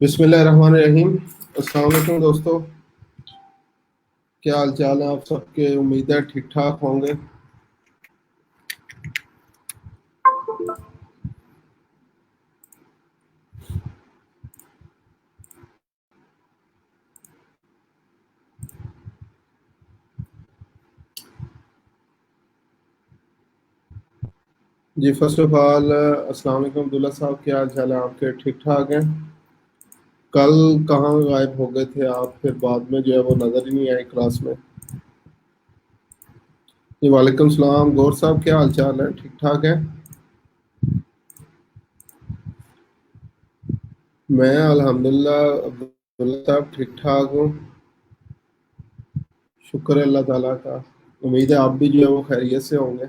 बिस्मिल्लाहिर्रहमानिर्रहीम। अस्सलाम वालेकुम दोस्तों, क्या हाल चाल है आप सबके। उम्मीद है ठीक ठाक होंगे। जी फर्स्ट ऑफ ऑल अस्सलाम वालेकुम अब्दुल्ला साहब, क्या हाल चाल है आपके, ठीक ठाक हैं। कल कहाँ गायब हो गए थे आप, फिर बाद में जो है वो नज़र ही नहीं आए क्लास में। जी वालेकुम सलाम गौर साहब, क्या हाल चाल है, ठीक ठाक है। मैं अल्हम्दुलिल्लाह अब्दुल्ला साहब ठीक ठाक हूँ, शुक्र है अल्लाह ताला का। उम्मीद है आप भी जो है वो खैरियत से होंगे।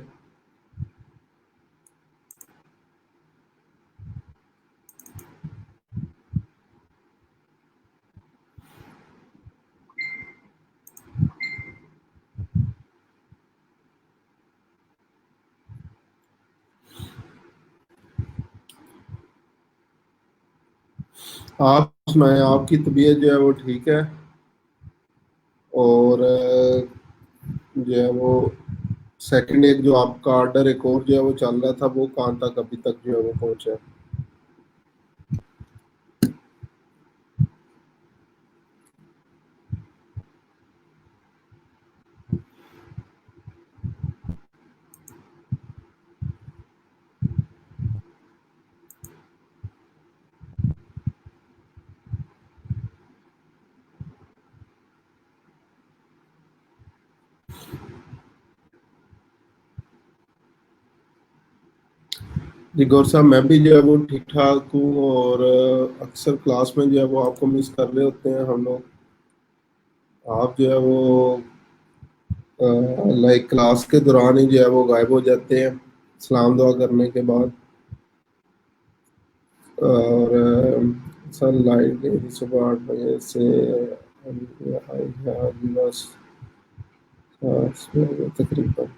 आप सुनाएं, आपकी तबीयत जो है वो ठीक है। और जो है वो सेकंड एक जो आपका ऑर्डर एक और जो है वो चल रहा था, वो कहाँ तक अभी तक जो है वो पहुंचा। जी गौर साहब, मैं भी जो है वो ठीक ठाक हूँ। और अक्सर क्लास में जो है वो आपको मिस कर रहे होते हैं हम लोग। आप जो है वो लाइक क्लास के दौरान ही जो है वो गायब हो जाते हैं सलाम दुआ करने के बाद। और सर लाइट गई थी सुबह 8 बजे से आई है अभी बस 7 बजे तकरीबन।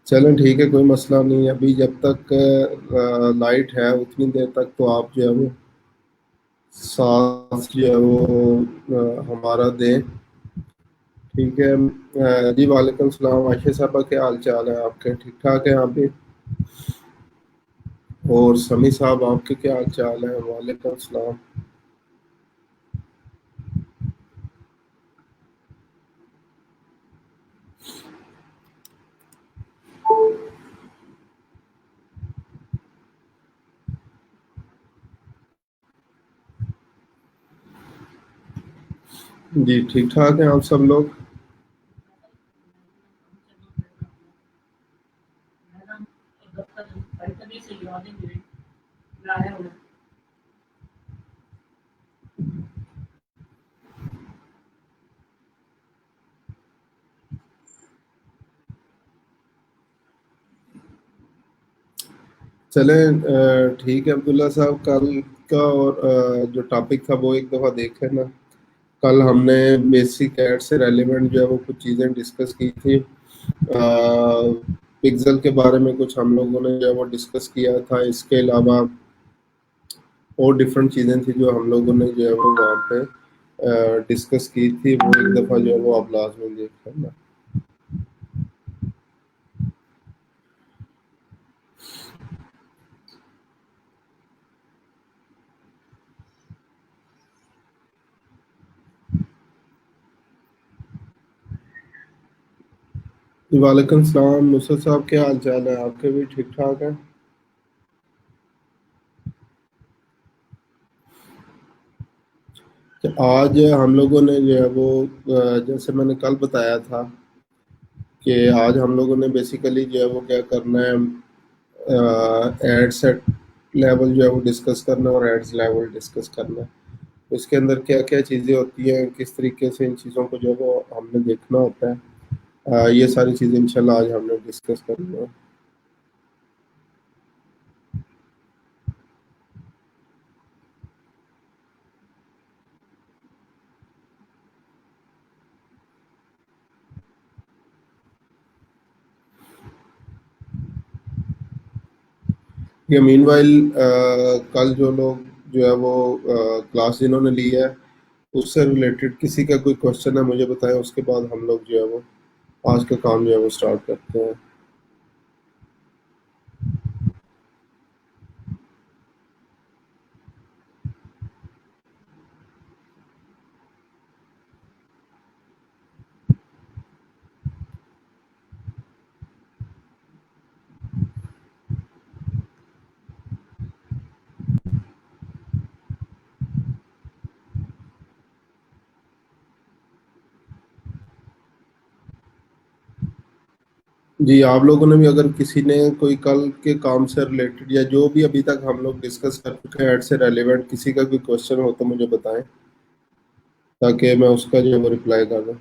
चलें ठीक है, कोई मसला नहीं। अभी जब तक लाइट है उतनी देर तक तो आप जो है वो साथ जो है वो हमारा दें। ठीक है। जी वालेकुम सलाम आयशा साहबा, क्या हाल चाल है आपके, ठीक ठाक है आप भी। और समी साहब आपके क्या हाल चाल है, वालेकुम सलाम। जी ठीक ठाक हैं आप सब लोग। चलें ठीक है अब्दुल्ला साहब, कल का और जो टॉपिक था वो एक दफ़ा देख लेना। कल हमने बेसिक ऐड से रेलिवेंट जो है वो कुछ चीज़ें डिस्कस की थी। पिक्सल के बारे में कुछ हम लोगों ने जो है वो डिस्कस किया था। इसके अलावा और डिफरेंट चीज़ें थी जो हम लोगों ने जो है वो वहाँ पे डिस्कस की थी। वो एक दफ़ा जो है वो आप लाजमी देख लेना। वालेकुम सलाम नुसरत साहब, क्या हाल चाल है आपके, भी ठीक ठाक है। तो आज हम लोगों ने जो है वो जैसे मैंने कल बताया था कि आज हम लोगों ने बेसिकली जो है वो क्या करना है, एड सेट लेवल जो है वो डिस्कस करना है और एड्स लेवल डिस्कस करना है। तो इसके अंदर क्या क्या चीज़ें होती हैं, किस तरीके से इन चीज़ों को जो है वो हमने देखना होता है। ये सारी चीज़ें इंशाल्लाह आज हमने डिस्कस करनी है। ये मीनवाइल कल जो लोग जो है वो क्लास जिन्होंने ली है उससे रिलेटेड किसी का कोई क्वेश्चन है मुझे बताएं, उसके बाद हम लोग जो है वो आज का काम जो है वो स्टार्ट करते हैं। जी, आप लोगों ने भी अगर किसी ने कोई कल के काम से रिलेटेड या जो भी अभी तक हम लोग डिस्कस कर चुके हैं ऐड से रेलिवेंट किसी का कोई क्वेश्चन हो तो मुझे बताएं, ताकि मैं उसका जो है वो रिप्लाई कर दूं।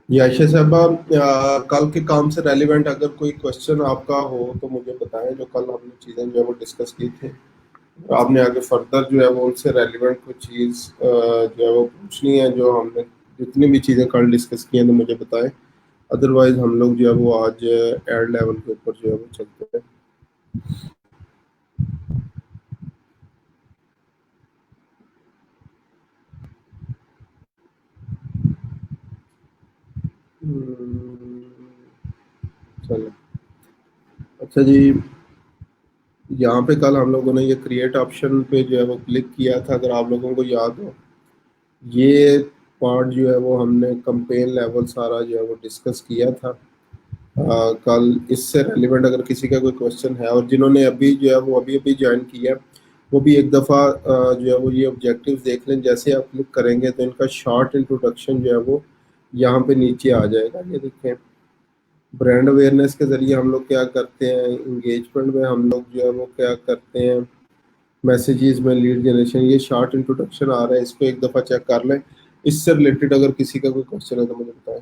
जी आयशा साहबा, कल के काम से रेलिवेंट अगर कोई क्वेश्चन आपका हो तो मुझे बताएं, जो कल हमने चीज़ें जो है वो डिस्कस की थी, आपने आगे फर्दर जो है वो उनसे रेलिवेंट कुछ चीज़ जो है वो पूछनी है, जो हमने जितनी भी चीज़ें कल डिस्कस की हैं तो मुझे बताएं। अदरवाइज हम लोग जो है वो आज एड लेवल के ऊपर जो है वो चलते हैं। हम्म, चलो। अच्छा जी, यहाँ पे कल हम लोगों ने ये क्रिएट ऑप्शन पे जो है वो क्लिक किया था, अगर आप लोगों को याद हो। ये पार्ट जो है वो हमने कंपेन लेवल सारा जो है वो डिस्कस किया था कल। इससे रेलिवेंट अगर किसी का कोई क्वेश्चन है, और जिन्होंने अभी जो है वो अभी अभी ज्वाइन किया है, वो भी एक दफ़ा जो है वो ये ऑब्जेक्टिव्स देख लें। जैसे आप क्लिक करेंगे तो इनका शॉर्ट इंट्रोडक्शन जो है वो यहाँ पे नीचे आ जाएगा। ये देखें, ब्रांड अवेयरनेस के ज़रिए हम लोग क्या करते हैं, इंगेजमेंट में हम लोग जो है वो क्या करते हैं, मैसेजेस में लीड जनरेशन, ये शॉर्ट इंट्रोडक्शन आ रहा है, इसको एक दफ़ा चेक कर लें। इससे रिलेटेड अगर किसी का कोई क्वेश्चन है तो मुझे बताएं।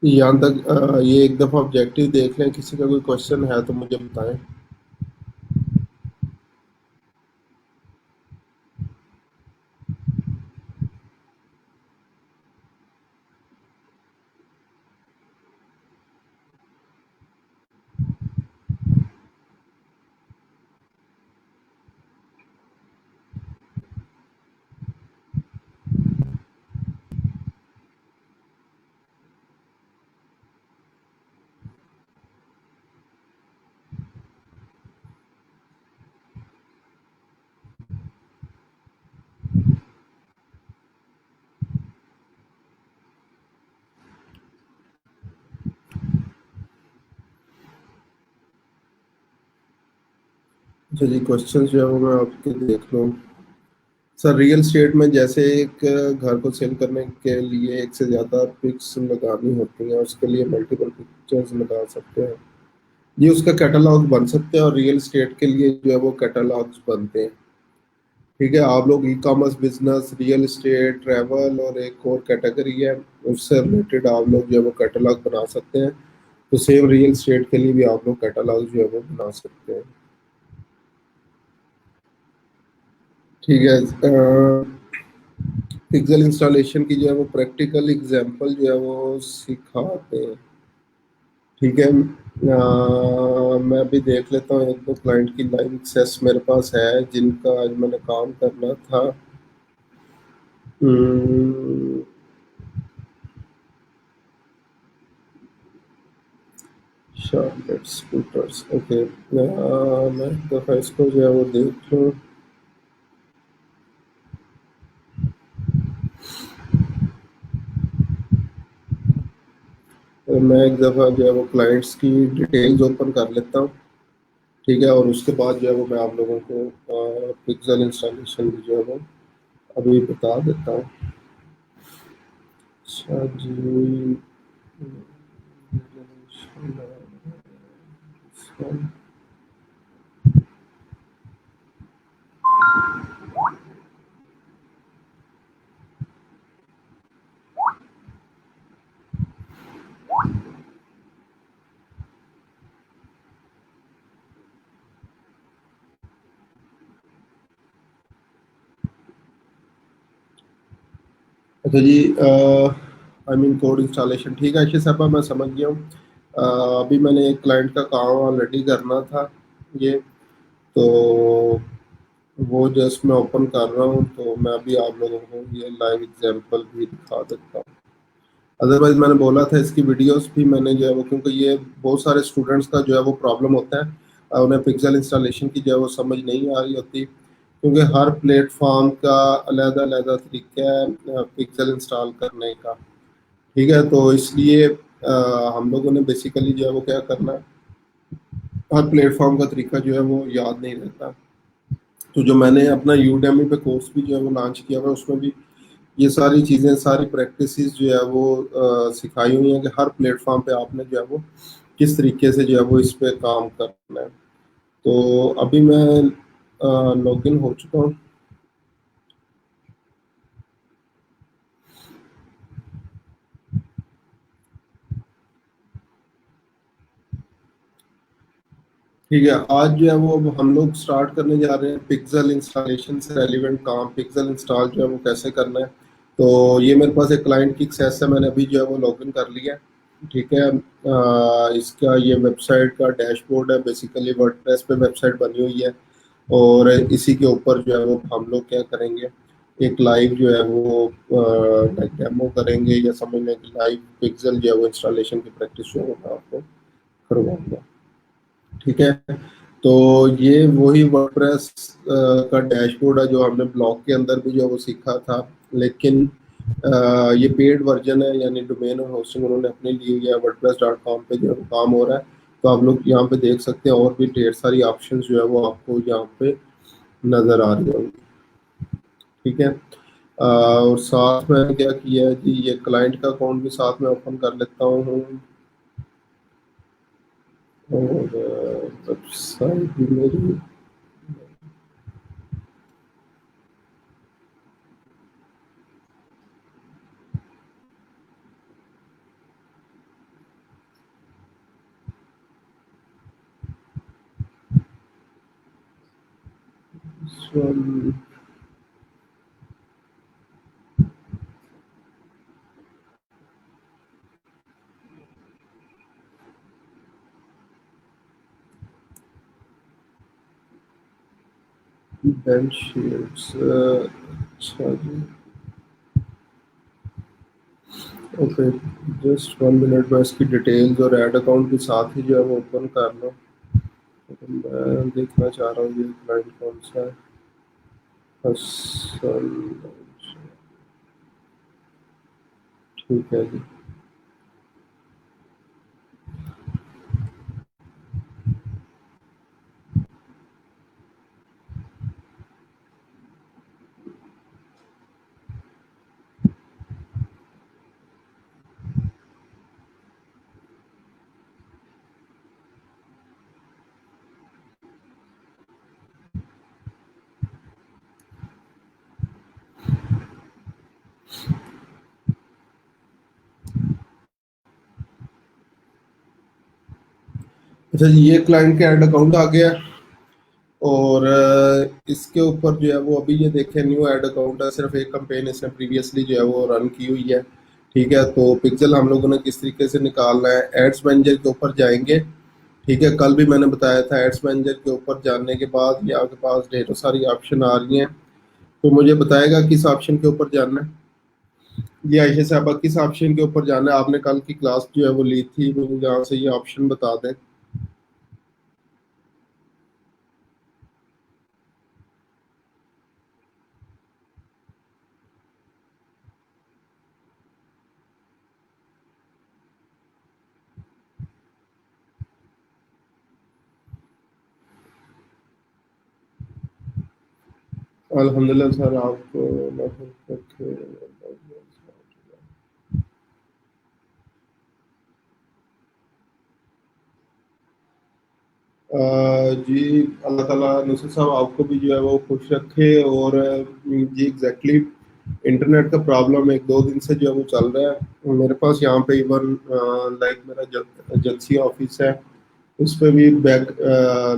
यहाँ तक ये एक दफ़ा ऑब्जेक्टिव देख लें, किसी का कोई क्वेश्चन है तो मुझे बताएं। अच्छा जी, क्वेश्चन जो है वो मैं आपके देख लूँ। सर, रियल स्टेट में जैसे एक घर को सेल करने के लिए एक से ज़्यादा पिक्स लगानी होती हैं, उसके लिए मल्टीपल पिक्चर्स लगा सकते हैं। ये उसका कैटलॉग बन सकते हैं, और रियल स्टेट के लिए जो है वो कैटलॉग्स बनते हैं। ठीक है, आप लोग e commerce business, real estate, travel और एक और कैटेगरी है, उससे रिलेटेड आप लोग जो है वो कैटलॉग बना सकते हैं। तो सेम रियल एस्टेट के लिए भी आप लोग कैटलॉग जो है वो बना सकते हैं। ठीक है, पिक्सल इंस्टॉलेशन की जो है वो प्रैक्टिकल एग्जांपल जो है वो सिखाते हैं। ठीक है, मैं भी देख लेता हूँ, एक दो क्लाइंट की लाइव एक्सेस मेरे पास है जिनका आज मैंने काम करना था। Charlotte scooters, okay. मैं एक दफ़ा इसको जो है वो देख लूँ। मैं एक दफ़ा जो है वो क्लाइंट्स की डिटेल्स ओपन कर लेता हूँ। ठीक है, और उसके बाद जो है वो मैं आप लोगों को पिक्सल इंस्टॉलेशन भी जो है वो अभी बता देता हूँ। अच्छा जी, अच्छा जी, आई मीन कोड इंस्टॉलेशन, ठीक है आशीष साहब, मैं समझ गया हूँ। अभी मैंने एक क्लाइंट का काम ऑलरेडी करना था ये, तो वो जस्ट मैं ओपन कर रहा हूँ, तो मैं अभी आप लोगों को ये लाइव एग्जांपल भी दिखा देता हूँ। अदरवाइज मैंने बोला था इसकी वीडियोस भी मैंने जो है वो, क्योंकि ये बहुत सारे स्टूडेंट्स का जो है वो प्रॉब्लम होता है, उन्हें पिक्सल इंस्टॉलेशन की जो है वो समझ नहीं आ रही होती, क्योंकि हर प्लेटफॉर्म का अलग अलग तरीका है पिक्सल इंस्टॉल करने का। ठीक है, तो इसलिए हम लोगों ने बेसिकली जो है वो क्या करना है, हर प्लेटफॉर्म का तरीका जो है वो याद नहीं रहता। तो जो मैंने अपना यूडेमी पे कोर्स भी जो है वो लॉन्च किया हुआ है, उसमें भी ये सारी चीज़ें, सारी प्रैक्टिसेस जो है वो सिखाई हुई हैं कि हर प्लेटफॉर्म पे आपने जो है वो किस तरीके से जो है वो इस पे काम करना है। तो अभी मैं लॉग इन हो चुका हूँ। ठीक है, आज जो है वो अब हम लोग स्टार्ट करने जा रहे हैं पिक्सल इंस्टॉलेशन से रेलिवेंट काम, पिक्सल इंस्टॉल जो है वो कैसे करना है। तो ये मेरे पास एक क्लाइंट की एक्सेस है, मैंने अभी जो है वो लॉग इन कर लिया है। ठीक है, इसका ये वेबसाइट का डैशबोर्ड है, बेसिकली वर्डप्रेस पे वेबसाइट बनी हुई है, और इसी के ऊपर जो है वो हम लोग क्या करेंगे, एक लाइव जो है वो डेमो करेंगे, या समझ लें कि लाइव पिक्सल जो है वो इंस्टॉलेशन की प्रैक्टिस जो है वो मैं आपको करवाऊंगा। ठीक है, तो ये वही वर्डप्रेस का डैशबोर्ड है जो हमने ब्लॉग के अंदर भी जो है वो सीखा था, लेकिन ये पेड वर्जन है, यानी डोमेन और होस्टिंग उन्होंने अपने लिए या wordpress.com पे जो है वो काम हो रहा है। तो आप लोग यहाँ पे देख सकते हैं, और भी ढेर सारी ऑप्शंस जो है वो आपको यहाँ पे नज़र आ रही होंगी। ठीक है, और साथ में क्या किया है जी, ये क्लाइंट का अकाउंट भी साथ में ओपन कर लेता हूँ, और वेबसाइट भी मेरी बेंच शीट्स, अच्छा जी, ओके, जस्ट 1 मिनट में इसकी डिटेल्स और ऐड अकाउंट के साथ ही जो है वो ओपन कर लो। तो मैं देखना चाह रहा हूँ ये क्लाइंट कौन सा है। हसन, ठीक है जी। अच्छा जी, ये क्लाइंट का ऐड अकाउंट आ गया, और इसके ऊपर जो है वो अभी ये देखें, न्यू ऐड अकाउंट है, सिर्फ एक कंपेन इसने प्रीवियसली जो है वो रन की हुई है। ठीक है, तो पिक्सल हम लोगों ने किस तरीके से निकालना है, एड्स मैनेजर के ऊपर जाएंगे। ठीक है, कल भी मैंने बताया था, एड्स मैनेजर के ऊपर जाने के बाद ये आपके पास ढेरों सारी ऑप्शन आ रही हैं। तो मुझे बताएगा किस ऑप्शन के ऊपर जाना है। ये आयशा साहबा, किस ऑप्शन के ऊपर जाना है, आपने कल की क्लास जो है वो ली थी, मुझे जहाँ से ये ऑप्शन बता दें। अल्हम्दुलिल्लाह सर, आपको जी, अल्लाह ताला नुसरत साहब आपको भी जो है वो खुश रखे। और जी एग्जैक्टली, इंटरनेट का प्रॉब्लम एक दो दिन से जो है वो चल रहा है मेरे पास यहाँ पे। इवन लाइक मेरा एजेंसी ऑफिस है, उस पे भी back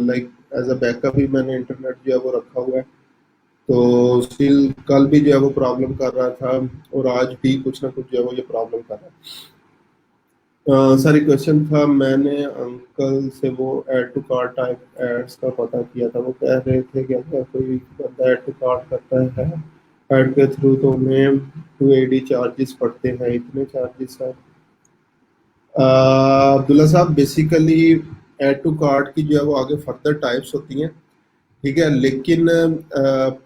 like as a backup ही मैंने इंटरनेट जो है वो रखा हुआ है। तो स्टिल कल भी जो है वो प्रॉब्लम कर रहा था, और आज भी कुछ ना कुछ जो है वो ये प्रॉब्लम कर रहा है। सर एक क्वेश्चन था, मैंने अंकल से वो add to cart type ads का पता किया था। वो कह रहे थे कि अगर कोई बंदा ऐड टू कार्ट करता है ऐड के थ्रू, तो उन्हें 280 चार्जेस पड़ते हैं। इतने चार्जेस है अब्दुल्ला साहब। बेसिकली ऐड टू कार्ट की जो है वो आगे फर्दर टाइप्स होती हैं, ठीक है। लेकिन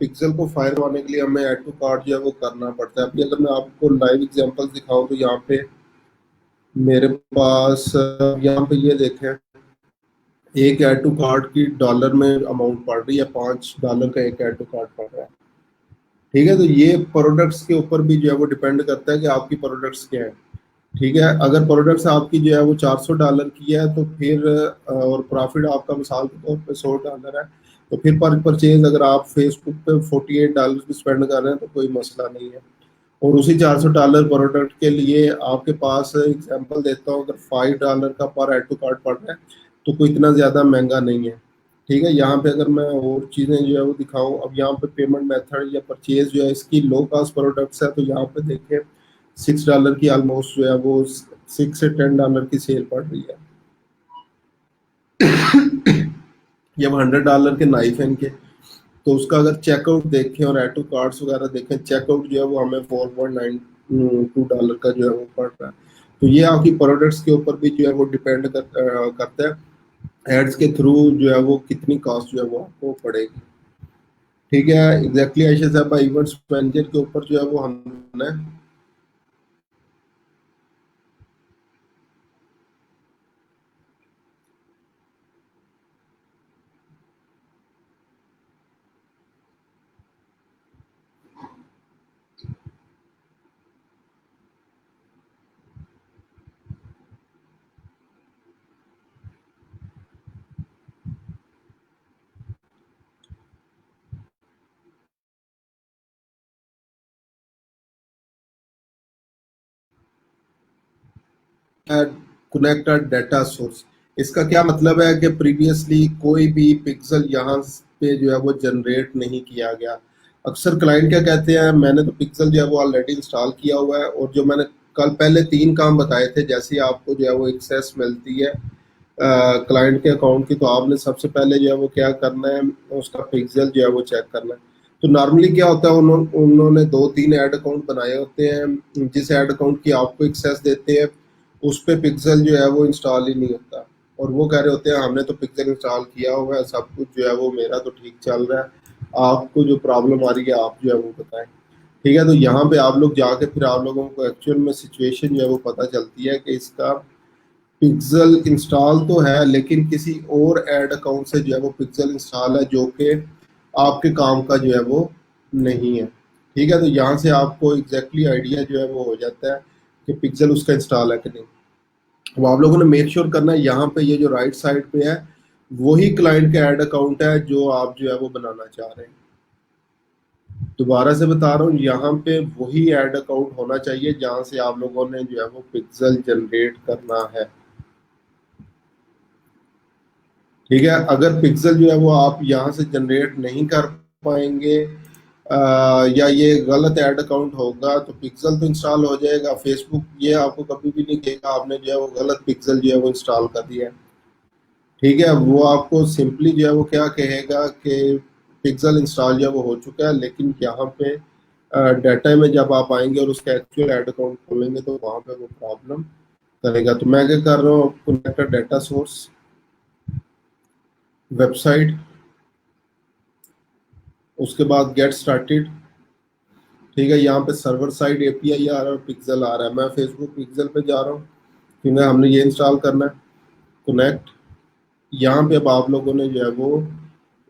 पिक्सल को फायर करवाने के लिए हमें ऐड टू कार्ट जो है वो करना पड़ता है। अभी अगर मैं आपको लाइव एग्जांपल्स दिखाऊं, तो यहाँ पे मेरे पास यहाँ पे ये देखें, एक ऐड टू कार्ट की डॉलर में अमाउंट पड़ रही है, $5 का एक ऐड टू कार्ट पड़ रहा है, ठीक है। तो ये प्रोडक्ट्स के ऊपर भी जो है वो डिपेंड करता है कि आपकी प्रोडक्ट्स क्या है, ठीक है। अगर प्रोडक्ट्स आपकी जो है वो $400 की है, तो फिर और प्रॉफिट आपका मिसाल के तौर पे $100 है, तो फिर पर परचेज अगर आप फेसबुक पे $48 भी स्पेंड कर रहे हैं तो कोई मसला नहीं है। और उसी $400 प्रोडक्ट के लिए आपके पास, एग्जांपल देता हूँ, अगर $5 का पर ऐड टू कार्ट पड़ रहा है, तो कोई इतना ज़्यादा महंगा नहीं है, ठीक है। यहाँ पे अगर मैं और चीज़ें जो है वो दिखाऊँ, अब यहाँ पे पेमेंट मेथड या परचेज जो है इसकी लो कास्ट प्रोडक्ट्स है, तो यहाँ पे देखें $6 की ऑलमोस्ट जो है वो $6 से $10 की सेल पड़ रही है। ये $100 के नाइफ है इनके। तो उसका अगर चेकआउट देखें और ऐड टू कार्ड्स वगैरह देखें, चेकआउट जो है वो हमें $4.92 का जो है वो पड़ रहा है। तो ये आपकी प्रोडक्ट्स के ऊपर भी जो है वो डिपेंड करता है, एड्स के थ्रू जो है वो कितनी कॉस्ट जो है वो आपको पड़ेगी, ठीक है। एग्जैक्टली ऐसे साहब, इवेंट्स मैनेजर के ऊपर जो है वो हमने कनेक्ट डाटा सोर्स। इसका क्या मतलब है कि प्रीवियसली कोई भी पिक्सल यहाँ पे जो है वो जनरेट नहीं किया गया। अक्सर क्लाइंट क्या कहते हैं, मैंने तो पिक्सल जो है वो ऑलरेडी इंस्टॉल किया हुआ है, और जो मैंने कल पहले 3 काम बताए थे, जैसे ही आपको जो है वो एक्सेस मिलती है क्लाइंट के अकाउंट की, तो आपने सबसे पहले जो है वो क्या करना है, उसका पिक्सल जो है वो चेक करना है। तो नॉर्मली क्या होता है, उन्होंने 2-3 ऐड अकाउंट बनाए होते हैं, जिस ऐड अकाउंट की आपको एक्सेस देते हैं उस पे पिक्सल जो है वो इंस्टॉल ही नहीं होता। और वो कह रहे होते हैं हमने तो पिक्सल इंस्टॉल किया हुआ है, सब कुछ जो है वो मेरा तो ठीक चल रहा है, आपको जो प्रॉब्लम आ रही है आप जो है वो बताएं, ठीक है। तो यहाँ पे आप लोग जाके फिर आप लोगों को एक्चुअल में सिचुएशन जो है वो पता चलती है कि इसका पिक्सल इंस्टॉल तो है, लेकिन किसी और ऐड अकाउंट से जो है वो पिक्सल इंस्टॉल है, जो कि आपके काम का जो है वो नहीं है, ठीक है। तो यहाँ से आपको एग्जैक्टली आइडिया जो है वो हो जाता है कि पिक्सल उसका इंस्टॉल है कि नहीं। वो आप लोगों ने मेक श्योर करना है, यहाँ पे ये जो राइट साइड पे है वही क्लाइंट का ऐड अकाउंट है जो आप जो है वो बनाना चाह रहे हैं। दोबारा से बता रहा हूँ, यहाँ पे वही ऐड अकाउंट होना चाहिए जहाँ से आप लोगों ने जो है वो पिक्सल जनरेट करना है, ठीक है। अगर पिक्सल जो है वो आप यहाँ से जनरेट नहीं कर पाएंगे, या ये गलत ऐड अकाउंट होगा, तो पिक्सल तो इंस्टॉल हो जाएगा, फेसबुक ये आपको कभी भी नहीं कहेगा आपने जो है वो गलत पिक्सल जो है वो इंस्टॉल कर दिया है, ठीक है। वो आपको सिंपली जो है वो क्या कहेगा कि पिक्सल इंस्टॉल जो है वो हो चुका है, लेकिन यहाँ पे डाटा में जब आप आएंगे और उसका एक्चुअल ऐड अकाउंट खोलेंगे, तो वहाँ पे वो प्रॉब्लम करेगा। तो मैं क्या कर रहा हूँ, कनेक्ट डाटा सोर्स, वेबसाइट, उसके बाद गेट स्टार्टेड, ठीक है। यहाँ पे सर्वर साइड एपीआई आ रहा है, पिक्सल आ रहा है, मैं फेसबुक पिक्सल पे जा रहा हूँ क्योंकि हमने ये इंस्टॉल करना है। कनेक्ट, यहाँ पे अब आप लोगों ने जो है वो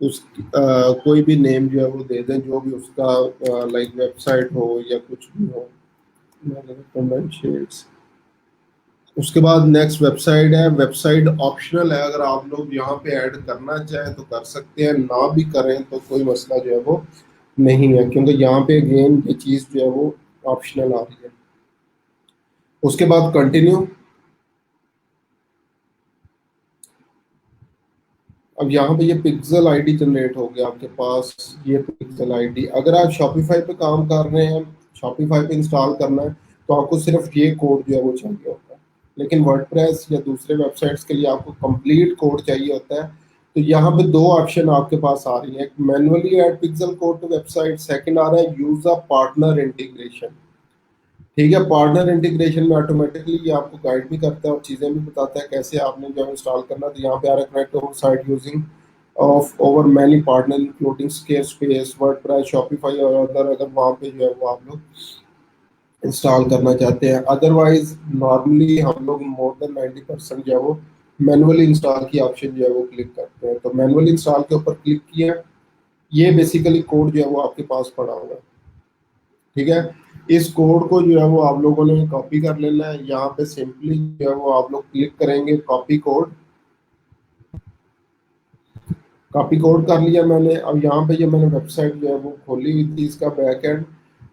उस कोई भी नेम जो है वो दे दें, जो भी उसका लाइक वेबसाइट हो या कुछ भी हो। कमेंट शेड्स, उसके बाद नेक्स्ट वेबसाइट है। वेबसाइट ऑप्शनल है, अगर आप लोग यहाँ पे ऐड करना चाहें तो कर सकते हैं, ना भी करें तो कोई मसला जो है वो नहीं है, क्योंकि यहाँ पे अगेन ये चीज़ जो है वो ऑप्शनल आ रही है। उसके बाद कंटिन्यू। अब यहाँ पे ये पिक्सल आईडी जनरेट हो गया आपके पास। ये पिक्सल आईडी अगर आप शॉपिफाई पे काम कर रहे हैं, शॉपिफाई पे इंस्टॉल करना है, तो आपको सिर्फ ये कोड जो है वो चाहिए होता है। लेकिन वर्डप्रेस या दूसरे वेबसाइट्स के लिए आपको कंप्लीट कोड चाहिए होता है। तो यहाँ पे दो ऑप्शन आपके पास आ रही है, एक manually add pixel code to website, second आ रहा है यूज अ पार्टनर इंटीग्रेशन। ठीक है, पार्टनर इंटीग्रेशन में ऑटोमेटिकली ये आपको गाइड भी करता है और चीज़ें भी बताता है कैसे आपने जो है इंस्टॉल करना। तो यहाँ पे आ रहा है connect over site using of over many partner including Squarespace, WordPress, Shopify और अदर, अगर वहाँ पे जो है वो आप लोग इंस्टॉल करना चाहते हैं। अदरवाइज नॉर्मली हम लोग मोर देन 90% जो है वो मैनुअली इंस्टॉल की ऑप्शन जो है वो क्लिक करते हैं। तो मैनुअली इंस्टॉल के ऊपर क्लिक किया, ये बेसिकली कोड जो है वो आपके पास पड़ा हुआ है। ठीक है, इस कोड को जो है वो आप लोगों ने कॉपी कर लेना है। यहाँ पे सिंपली जो है वो आप लोग क्लिक करेंगे कॉपी कोड। कॉपी कोड कर लिया मैंने। अब यहाँ पे जो मैंने वेबसाइट जो है वो खोली हुई थी, इसका बैक एंड।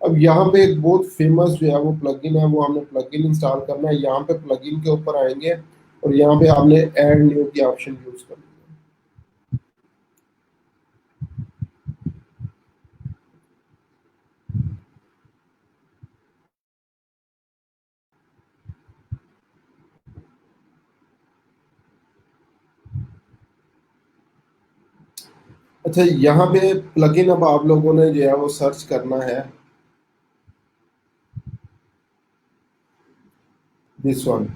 अब यहाँ पे एक बहुत फेमस जो है वो प्लगइन है, वो हमने प्लगइन इंस्टॉल करना है। यहाँ पे प्लगइन के ऊपर आएंगे और यहाँ पे आपने ऐड न्यू की ऑप्शन यूज करनी है। अच्छा, यहाँ पे प्लगइन अब आप लोगों ने जो है वो सर्च करना है, this one,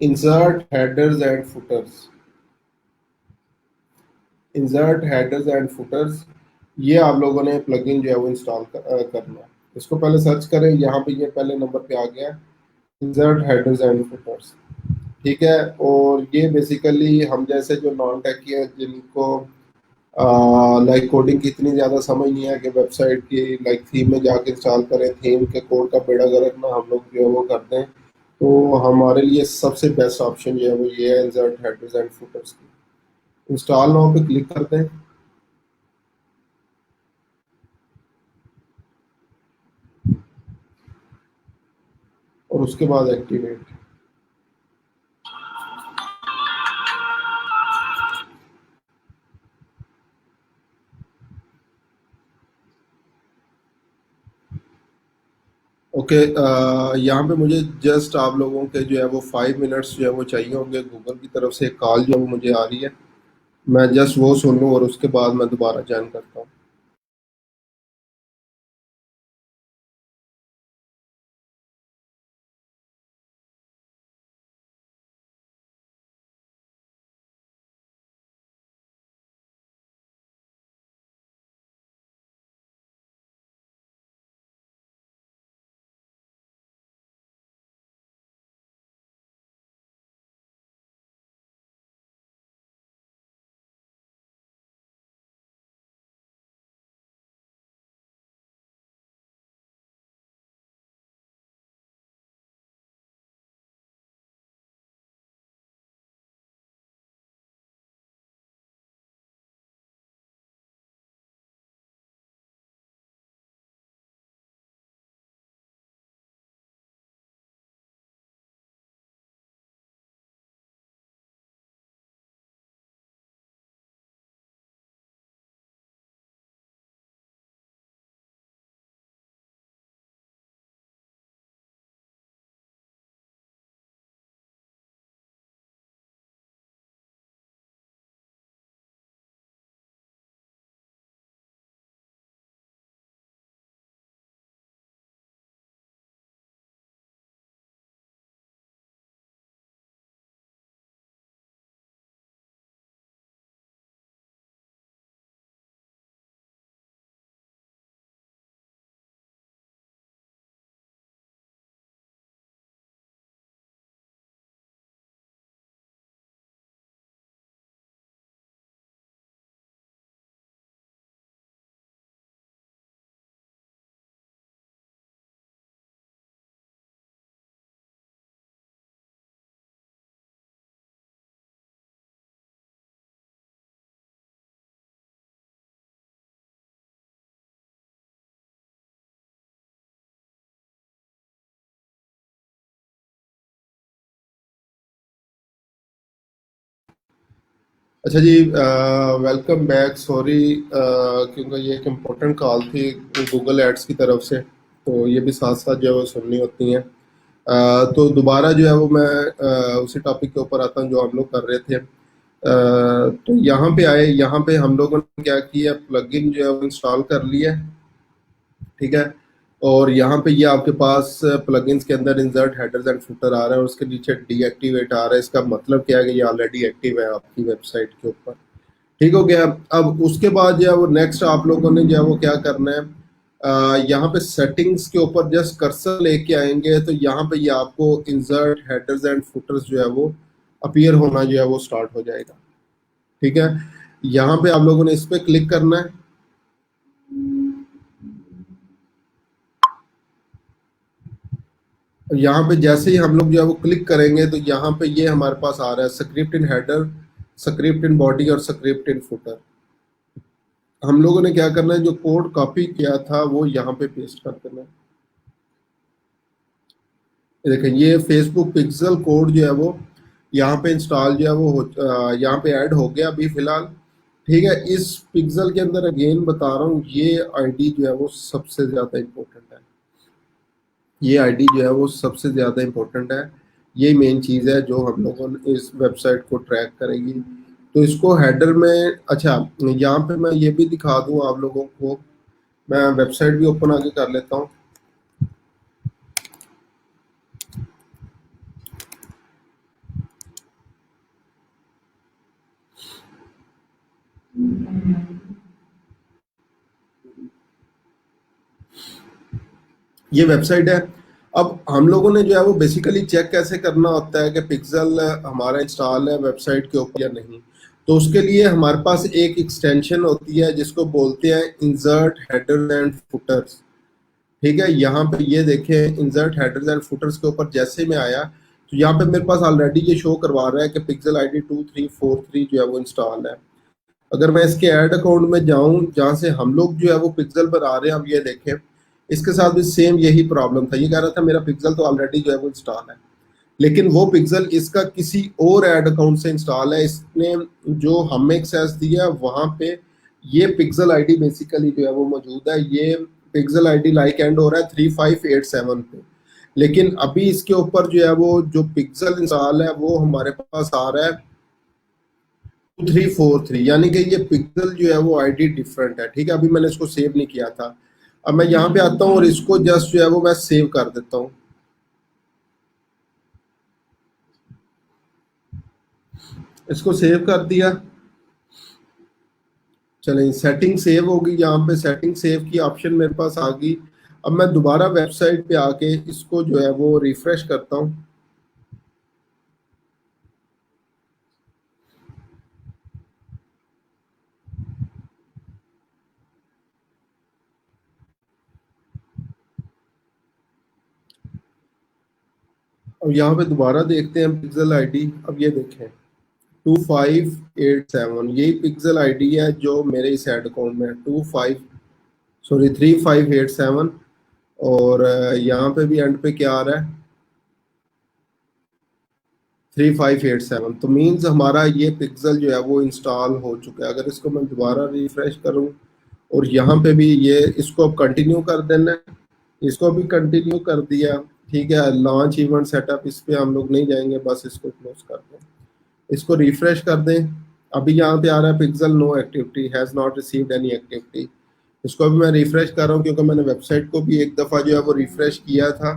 insert headers and putters. Insert headers and putters, ये आप लोगों ने प्लगइन जो है वो इंस्टॉल करना है। इसको पहले सर्च करें, यहाँ पे ये पहले नंबर पे आ गया, इंसर्ट हेडर्स एंड फुटर्स। ठीक है, और ये बेसिकली हम जैसे जो नॉन टेकी है, जिनको लाइक कोडिंग की इतनी ज़्यादा समझ नहीं है कि वेबसाइट की लाइक थीम में जाके इंस्टॉल करें, थीम के कोड का बेड़ा गर्क ना हम लोग जो है वो करते हैं। तो हमारे लिए सबसे बेस्ट ऑप्शन जो है वो ये है, इंसर्ट हेडर्स एंड फुटर्स की। इंस्टॉल नाउ पे क्लिक करते हैं और उसके बाद एक्टिवेट। ओके, यहाँ पे मुझे जस्ट आप लोगों के जो है वो 5 मिनट्स जो है वो चाहिए होंगे। गूगल की तरफ से एक कॉल जो है वो मुझे आ रही है, मैं जस्ट वो सुन लूँ और उसके बाद मैं दोबारा ज्वाइन करता हूँ। अच्छा जी, वेलकम बैक। सॉरी, क्योंकि ये एक इम्पोर्टेंट कॉल थी गूगल एड्स की तरफ से, तो ये भी साथ साथ जो है वो सुननी होती हैं। तो दोबारा जो है वो मैं उसी टॉपिक के ऊपर आता हूँ जो हम लोग कर रहे थे। तो यहाँ पे आए, यहाँ पे हम लोगों ने क्या किया, प्लगइन जो है वो इंस्टॉल कर लिया। ठीक है। और यहाँ पे ये आपके पास प्लगइन्स के अंदर इंसर्ट हेडर्स एंड फुटर आ रहा है और उसके नीचे डीएक्टिवेट आ रहा है। इसका मतलब क्या है कि ये ऑलरेडी एक्टिव है आपकी वेबसाइट के ऊपर। ठीक हो गया। अब उसके बाद जो है वो नेक्स्ट आप लोगों ने जो है वो क्या करना है, यहाँ पे सेटिंग्स के ऊपर जस्ट कर्सर लेके आएंगे तो यहाँ पे ये आपको इंसर्ट हेडर्स एंड फुटर्स जो है वो अपीयर होना जो है वो स्टार्ट हो जाएगा। ठीक है। यहाँ पे आप लोगों ने इस पे क्लिक करना है। यहाँ पे जैसे ही हम लोग जो है वो क्लिक करेंगे तो यहाँ पे ये हमारे पास आ रहा है script in header, script in body और स्क्रिप्ट इन फुटर। हम लोगों ने क्या करना है, जो कोड कॉपी किया था वो यहाँ पे पेस्ट कर देना है। ये देखें, ये फेसबुक पिक्सल कोड जो है वो यहाँ पे इंस्टॉल जो है वो यहाँ पे ऐड हो गया अभी फिलहाल। ठीक है। इस पिक्सल के अंदर अगेन बता रहा हूँ, ये आईडी जो है वो सबसे ज़्यादा इम्पोर्टेंट है। ये आईडी जो है वो सबसे ज़्यादा इम्पोर्टेंट है। ये मेन चीज़ है जो हम लोगों ने इस वेबसाइट को ट्रैक करेगी। तो इसको हेडर में, अच्छा, यहाँ पे मैं ये भी दिखा दूँ आप लोगों को। मैं वेबसाइट भी ओपन आगे कर लेता हूँ। ये वेबसाइट है। अब हम लोगों ने जो है वो बेसिकली चेक कैसे करना होता है कि पिक्सल हमारा इंस्टॉल है वेबसाइट के ऊपर या नहीं। तो उसके लिए हमारे पास एक एक्सटेंशन होती है जिसको बोलते हैं इंसर्ट हेडर्स एंड फुटर्स। ठीक है। यहाँ पे ये देखें, इंसर्ट हेडर्स एंड फुटर्स के ऊपर जैसे मैं आया तो यहाँ पे मेरे पास ऑलरेडी ये शो करवा रहा है कि पिक्सल आईडी 2343 जो है वो इंस्टॉल है। अगर मैं इसके ऐड अकाउंट में जाऊं जहां से हम लोग जो है वो पिक्सल पर आ रहे हैं, अब ये देखें, इसके साथ भी सेम यही प्रॉब्लम था। ये कह रहा था मेरा पिक्सल तो ऑलरेडी जो है वो इंस्टॉल है, लेकिन वो पिक्सल इसका किसी और ऐड अकाउंट से इंस्टॉल है। इसने जो हमें एक्सेस दिया वहां पे ये पिक्सल आईडी बेसिकली जो है वो मौजूद है। ये पिक्सल आईडी लाइक एंड हो रहा है 3587 पे, लेकिन अभी इसके ऊपर जो है वो जो पिक्सल इंस्टॉल है वो हमारे पास आ रहा है 2343, यानी कि ये पिक्सल जो है वो आईडी डिफरेंट है। ठीक है। अभी मैंने इसको सेव नहीं किया था। अब मैं यहाँ पे आता हूँ और इसको जस्ट जो है वो मैं सेव कर देता हूँ। इसको सेव कर दिया। चलें, सेटिंग सेव होगी। यहाँ पे सेटिंग सेव की ऑप्शन मेरे पास आ गई। अब मैं दोबारा वेबसाइट पे आके इसको जो है वो रिफ्रेश करता हूँ। अब यहाँ पे दोबारा देखते हैं पिक्सल आईडी। अब ये देखें 2587, यही पिक्सल आईडी है जो मेरे इस एड अकाउंट में है। 3587। और यहाँ पे भी एंड पे क्या आ रहा है, 3587। तो मीन्स हमारा ये पिक्सल जो है वो इंस्टॉल हो चुका है। अगर इसको मैं दोबारा रिफ्रेश करूँ और यहाँ पे भी ये, इसको अब कंटिन्यू कर देना है। इसको भी कंटिन्यू कर दिया। ठीक है। लॉन्च इवेंट सेटअप, इस पे हम लोग नहीं जाएंगे, बस इसको क्लोज कर दें। इसको रिफ्रेश कर दें। अभी यहाँ पे आ रहा है pixel no activity, has not received any activity. इसको अभी मैं रिफ्रेश कर रहा हूँ क्योंकि मैंने वेबसाइट को भी एक दफ़ा जो है वो रिफ्रेश किया था।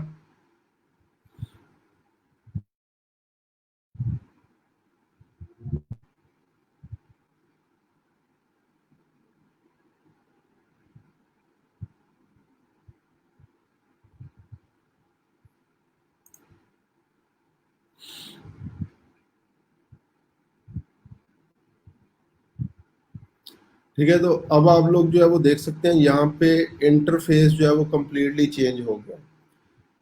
ठीक है। तो अब आप लोग जो है वो देख सकते हैं यहाँ पे इंटरफेस जो है वो कम्प्लीटली चेंज हो गया।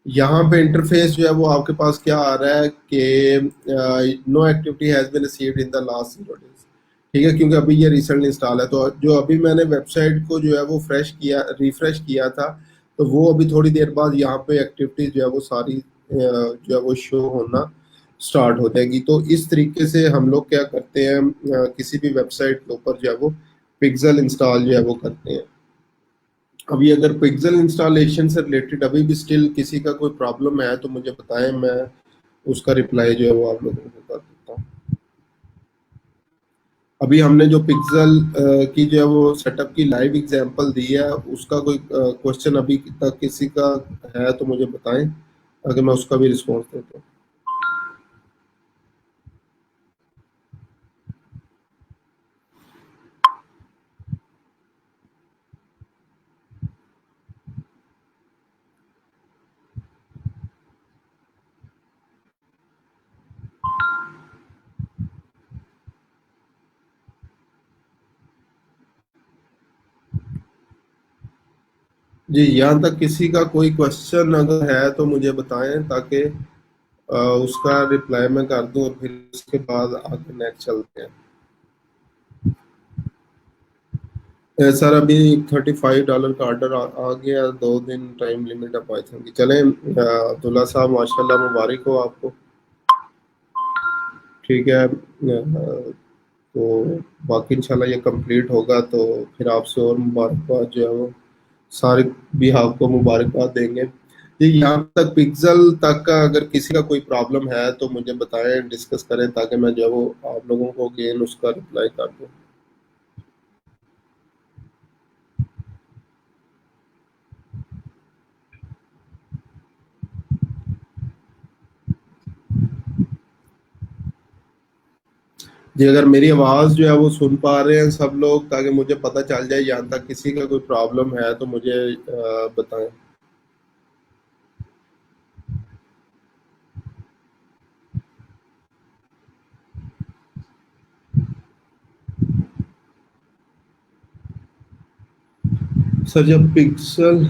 यहाँ पे इंटरफेस जो है वो आपके पास क्या आ रहा है कि no activity has been received in the last 0 days. ठीक है, क्योंकि अभी ये रिसेंटली इंस्टॉल है। तो जो अभी मैंने वेबसाइट को जो है वो फ्रेश किया, रिफ्रेश किया था, तो वो अभी थोड़ी देर बाद यहाँ पे एक्टिविटी जो है वो सारी जो है वो शो होना स्टार्ट हो जाएगी। तो इस तरीके से हम लोग क्या करते हैं, किसी भी वेबसाइट के ऊपर जो है वो पिक्सल इंस्टॉल जो है वो करते हैं। अभी अगर पिक्सल इंस्टॉलेशन से रिलेटेड अभी भी स्टिल किसी का कोई प्रॉब्लम है तो मुझे बताएं, मैं उसका रिप्लाई जो है वो आप लोगों को कर देता हूँ। अभी हमने जो पिक्सल की जो है वो सेटअप की लाइव एग्जांपल दी है, उसका कोई क्वेश्चन अभी तक किसी का है तो मुझे बताएं, अगर मैं उसका भी रिस्पॉन्स देता हूँ। जी, यहाँ तक किसी का कोई क्वेश्चन अगर है तो मुझे बताएं, ताकि उसका रिप्लाई मैं कर दूं और फिर उसके बाद आगे नेक्स्ट चलते हैं। सर अभी $35 का ऑर्डर आ गया, 2 दिन टाइम लिमिट है पाइथन की। चलें, अब्दुल्ला साहब माशाल्लाह मुबारक हो आपको। ठीक है, तो बाकी इंशाल्लाह ये कंप्लीट होगा तो फिर आपसे और मुबारकबाद जो है वो सारे भी आपको मुबारकबाद देंगे। ये यहाँ तक पिक्सल तक का अगर किसी का कोई प्रॉब्लम है तो मुझे बताएं, डिस्कस करें, ताकि मैं जो है वो आप लोगों को अगेन उसका रिप्लाई कर दूं। जी, अगर मेरी आवाज़ जो है वो सुन पा रहे हैं सब लोग, ताकि मुझे पता चल जाए यहाँ तक किसी का कोई प्रॉब्लम है तो मुझे बताएं। सर जब पिक्सल,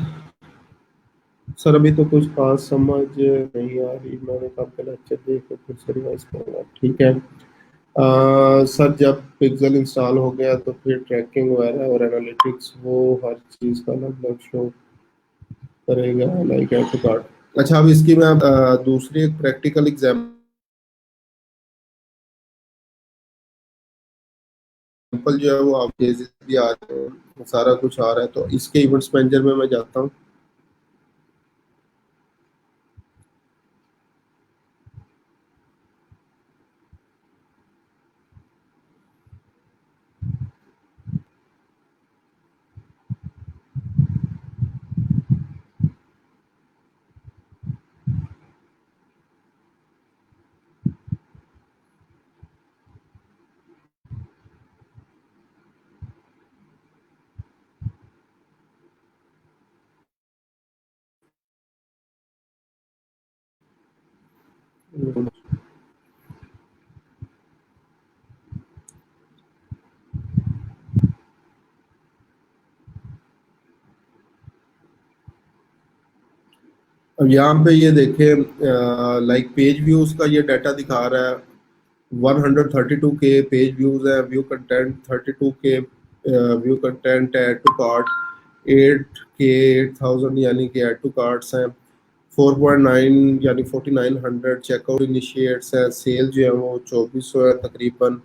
सर अभी तो कुछ खास समझ नहीं आ रही, मैंने कहा पहले अच्छा देख के फिर से रिवाइज करूंगा। ठीक है, सर जब पिक्सल इंस्टॉल हो गया तो फिर ट्रैकिंग वगैरह और एनालिटिक्स वो हर चीज़ का अलग अलग शो करेगा, लाइक ऐड टू कार्ट। अच्छा, अब इसकी मैं दूसरी एक प्रैक्टिकल एग्जांपल जो है वो आप केसेस भी आ रहे हैं, सारा कुछ आ रहा है, तो इसके इवेंट्स मैनेजर में मैं जाता हूँ। अब यहाँ पे ये देखें, लाइक पेज व्यूज का ये डाटा दिखा रहा है, 132K पेज व्यूज है, view content 32K, view content add to cart 8K, 8000 यानी कि ऐड टू कार्ट्स हैं, 4.9 यानी 4900 चेकआउट इनिशिएट्स है, सेल जो है वो 2400 है तकरीबन।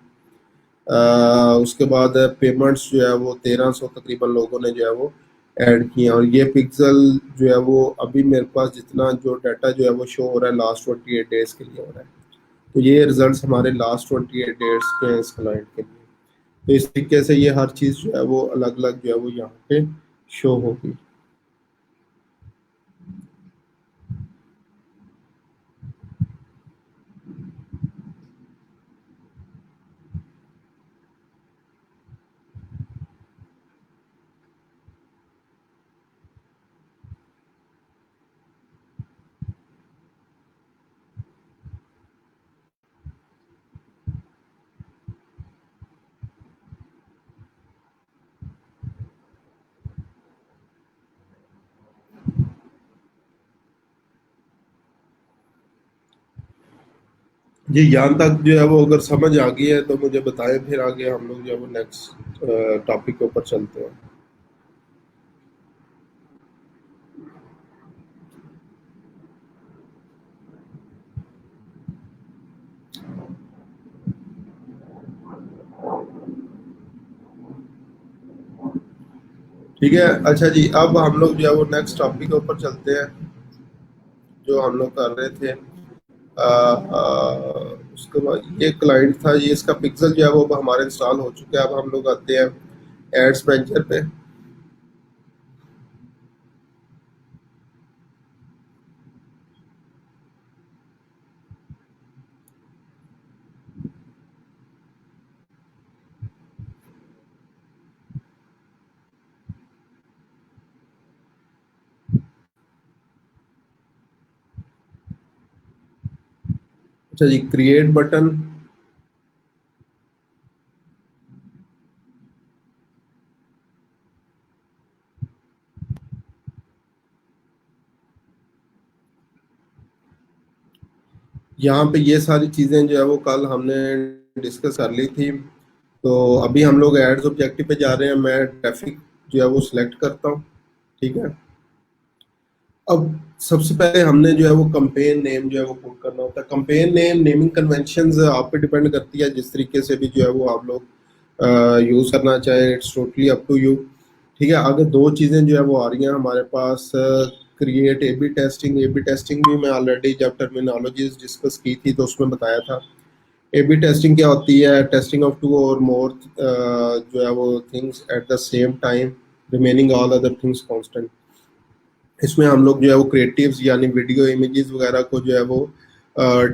उसके बाद पेमेंट्स जो है वो 1300 तकरीबन लोगों ने जो है वो ऐड किया। और ये पिक्सल जो है वो अभी मेरे पास जितना जो डाटा जो है वो शो हो रहा है लास्ट 28 डेज के लिए हो रहा है। तो ये रिजल्ट्स हमारे लास्ट 28 डेज के हैं इस क्लाइंट के लिए। तो इस तरीके से ये हर चीज़ जो है वो अलग अलग जो है वो यहाँ पे शो होगी। जी, यहाँ तक जो है वो अगर समझ आ गई है तो मुझे बताएं, फिर आगे हम लोग जो है वो नेक्स्ट टॉपिक के ऊपर चलते हैं। ठीक है। अच्छा जी, अब हम लोग जो है वो नेक्स्ट टॉपिक के ऊपर चलते हैं जो हम लोग कर रहे थे। उसके बाद ये क्लाइंट था, ये इसका पिक्सल जो है वो अब हमारे इंस्टॉल हो चुका है। अब हम लोग आते हैं एड्स मैनेजर पे। अच्छा जी, क्रिएट बटन। यहाँ पे ये सारी चीज़ें जो है वो कल हमने डिस्कस कर ली थी। तो अभी हम लोग एड्स ऑब्जेक्टिव पे जा रहे हैं। मैं ट्रैफिक जो है वो सिलेक्ट करता हूँ। ठीक है। अब सबसे पहले हमने जो है वो कंपेन नेम जो है वो पुट करना होता है। कंपेन नेम नेमिंग कन्वेंशंस आप पे डिपेंड करती है, जिस तरीके से भी जो है वो आप लोग यूज़ करना चाहे, it's totally up to you. ठीक है। अगर दो चीज़ें जो है वो आ रही हैं हमारे पास, create A B testing. A B testing भी मैं ऑलरेडी जब टर्मिनोलॉजीज डिस्कस की थी तो उसमें बताया था। ए बी टेस्टिंग क्या होती है? टेस्टिंग ऑफ टू और मोर जो है वो things at the same time, remaining all other things constant. इसमें हम लोग जो है वो क्रिएटिव्स यानी वीडियो इमेजेस वगैरह को जो है वो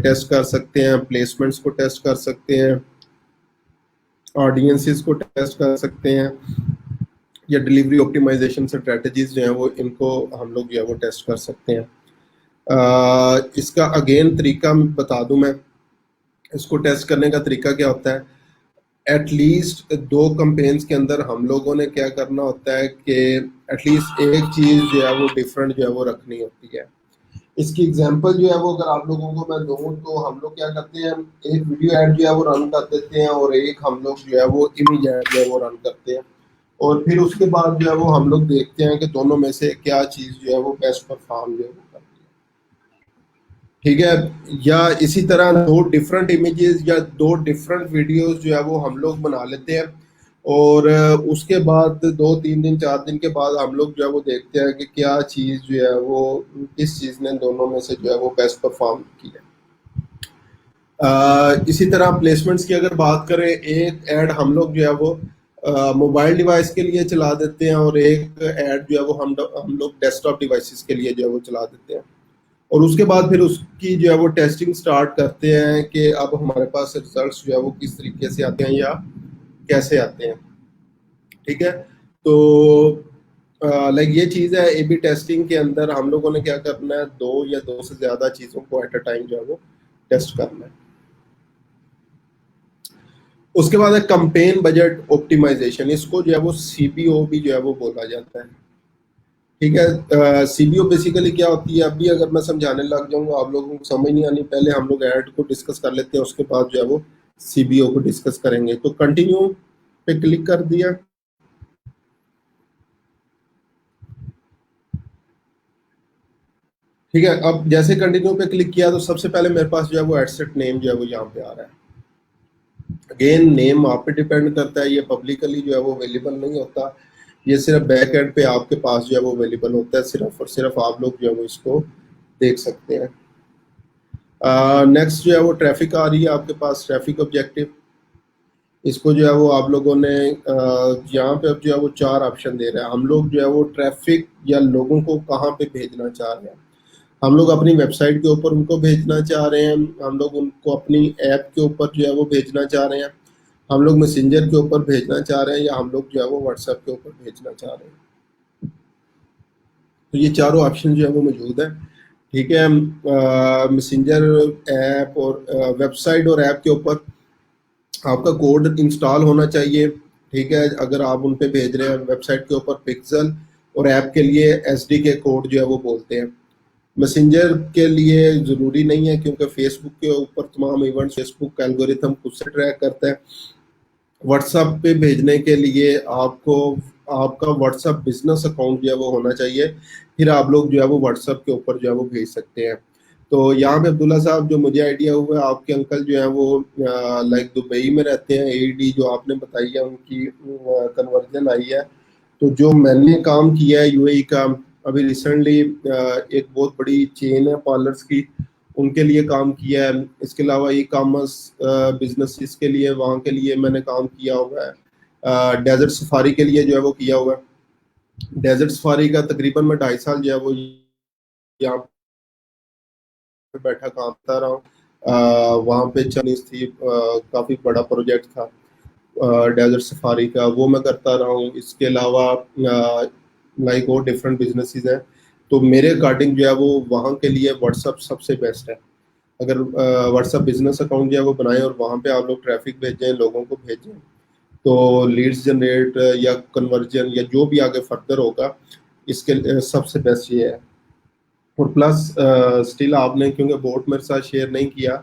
टेस्ट कर सकते हैं, प्लेसमेंट्स को टेस्ट कर सकते हैं, ऑडियंसेस को टेस्ट कर सकते हैं, या डिलीवरी ऑप्टिमाइजेशन स्ट्रेटजीज जो है वो इनको हम लोग जो है वो टेस्ट कर सकते हैं। इसका अगेन तरीका बता दूं मैं। इसको टेस्ट करने का तरीका क्या होता है? एटलीस्ट दो कंपेन्स के अंदर हम लोगों ने क्या करना होता है कि एटलीस्ट एक चीज़ जो है वो डिफरेंट जो है वो रखनी होती है। इसकी एग्जांपल जो है वो अगर आप लोगों को मैं दूं तो हम लोग क्या करते हैं, एक वीडियो ऐड जो है वो रन कर देते हैं और एक हम लोग जो है वो इमेज ऐड जो है वो रन करते हैं। और फिर उसके बाद जो है वो हम लोग देखते हैं कि दोनों में से क्या चीज़ जो है वो बेस्ट परफॉर्म जो है वो करती है। ठीक है। या इसी तरह दो डिफरेंट इमेजेस या दो डिफरेंट वीडियोस जो है वो हम लोग बना लेते हैं। और उसके बाद 2 3 दिन 4 दिन के बाद हम लोग जो है वो देखते हैं कि क्या चीज़ जो है वो किस चीज़ ने दोनों में से जो है वो बेस्ट परफॉर्म की है। इसी तरह प्लेसमेंट्स की अगर बात करें, एक ऐड हम लोग जो है वो मोबाइल डिवाइस के लिए चला देते हैं और एक ऐड जो है वो हम लोग डेस्कटॉप डिवाइसेस के लिए जो है वो चला देते हैं। और उसके बाद फिर उसकी जो है वो टेस्टिंग स्टार्ट करते हैं कि अब हमारे पास रिजल्ट्स जो है वो किस तरीके से आते हैं या कैसे आते हैं। ठीक है। तो लाइक ये चीज़ है, ए बी टेस्टिंग के अंदर हम लोगों ने क्या करना है, दो या दो से ज़्यादा चीज़ों को एट अ टाइम जो है वो टेस्ट करना है। उसके बाद है कंपेन बजट ऑप्टिमाइजेशन। इसको जो है वो सीबीओ भी जो है वो बोला जाता है। ठीक है। सीबीओ बेसिकली क्या होती है, अभी अगर मैं समझाने लग जाऊंगा आप लोगों को समझ नहीं आनी। पहले हम लोग ऐड को डिस्कस कर लेते हैं, उसके बाद जो है वो सीबीओ को डिस्कस करेंगे। तो कंटिन्यू पे क्लिक कर दिया। ठीक है। अब जैसे कंटिन्यू पे क्लिक किया तो सबसे पहले मेरे पास जो है वो एडसेट नेम जो है वो यहाँ पे आ रहा है। अगेन नेम आप पे डिपेंड करता है, ये पब्लिकली जो है वो अवेलेबल नहीं होता। ये सिर्फ बैक एंड पे आपके पास जो है वो अवेलेबल होता है, सिर्फ और सिर्फ आप लोग जो है वो इसको देख सकते हैं। नेक्स्ट जो है वो ट्रैफिक आ रही है आपके पास, ट्रैफिक ऑब्जेक्टिव। इसको जो है वो आप लोगों ने यहाँ पे अब जो है वो 4 ऑप्शन दे रहे हैं। हम लोग जो है वो ट्रैफिक या लोगों को कहाँ पे भेजना चाह रहे हैं। हम लोग अपनी वेबसाइट के ऊपर उनको भेजना चाह रहे हैं, हम लोग उनको अपनी ऐप के ऊपर जो है वो भेजना चाह रहे हैं, हम लोग मैसेंजर के ऊपर भेजना चाह रहे हैं, या हम लोग जो है वो व्हाट्सएप के ऊपर भेजना चाह रहे हैं। तो ये चारों ऑप्शन जो है वो मौजूद है। ठीक है। मैसेंजर ऐप और वेबसाइट और ऐप के ऊपर आपका कोड इंस्टॉल होना चाहिए। ठीक है। अगर आप उन पे भेज रहे हैं, वेबसाइट के ऊपर पिक्सल और ऐप के लिए एसडी के कोड जो है वो बोलते हैं। मैसेंजर के लिए ज़रूरी नहीं है क्योंकि फेसबुक के ऊपर तमाम इवेंट्स फेसबुक का एल्गोरिथम खुद से ट्रैक करता है। व्हाट्सएप पे भेजने के लिए आपको आपका व्हाट्सएप बिजनेस अकाउंट जो है वो होना चाहिए, फिर आप लोग जो है वो व्हाट्सएप के ऊपर जो है वो भेज सकते हैं। तो यहाँ पे अब्दुल्ला साहब, जो मुझे आइडिया हुआ है, आपके अंकल जो है वो लाइक दुबई में रहते हैं। एडी जो आपने बताई है उनकी कन्वर्जन आई है तो जो मैंने काम किया है यूएई का, अभी रिसेंटली एक बहुत बड़ी चेन है पार्लर्स की, उनके लिए काम किया है। इसके अलावा ई कॉमर्स बिजनेसेस के लिए, वहाँ के लिए मैंने काम किया हुआ है। डेजर्ट सफारी के लिए जो है वो किया हुआ है। डेजर्ट सफारी का तकरीबन मैं 2.5 साल जो है वो यहाँ पे बैठा काम करता रहा हूँ। वहाँ पे चाइनीज थी, काफ़ी बड़ा प्रोजेक्ट था डेजर्ट सफारी का, वो मैं करता रहा हूँ। इसके अलावा लाइक और डिफरेंट बिजनेसेस हैं। तो मेरे अकॉर्डिंग जो है वो वहाँ के लिए व्हाट्सअप सबसे बेस्ट है। अगर व्हाट्सअप बिजनेस अकाउंट जो है वो बनाएं और वहाँ पे आप लोग ट्रैफिक भेजें, लोगों को भेजें, तो लीड्स जनरेट या कन्वर्जन या जो भी आगे फर्दर होगा, इसके सबसे बेस्ट ये है। और प्लस स्टिल आपने क्योंकि बोट मेरे साथ शेयर नहीं किया,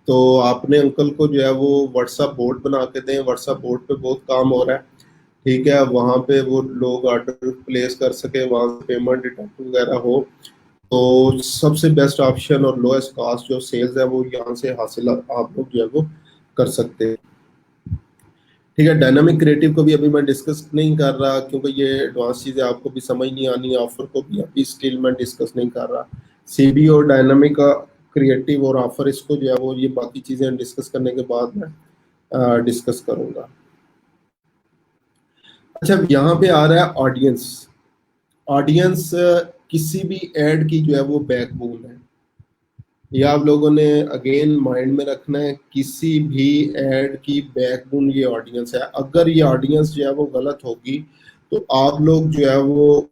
तो आपने अंकल को जो है वो व्हाट्सअप बोट बना के दें। व्हाट्सअप बोट पे बहुत काम हो रहा है, ठीक है। वहाँ पे वो लोग ऑर्डर प्लेस कर सके, वहाँ से पेमेंट डिटेक्ट वगैरह हो। तो सबसे बेस्ट ऑप्शन और लोएस्ट कॉस्ट जो सेल्स है वो यहाँ से हासिल आप लोग जो है वो कर सकते हैं, ठीक है। डायनामिक क्रिएटिव को भी अभी मैं डिस्कस नहीं कर रहा, क्योंकि ये एडवांस चीज़ें आपको भी समझ नहीं आनी। ऑफर को भी अभी स्टिल मैं डिस्कस नहीं कर रहा। सीबी और डायनामिक का क्रिएटिव और ऑफर, इसको जो है वो ये बाकी चीज़ें डिस्कस करने के बाद मैं डिस्कस करूंगा। अच्छा, यहाँ पे आ रहा है ऑडियंस। ऑडियंस किसी भी एड की जो है वो बैकबोन है। ये आप लोगों ने अगेन माइंड में रखना है, किसी भी एड की बैकबोन ये ऑडियंस है। अगर ये ऑडियंस जो है वो गलत होगी, तो आप लोग जो है वो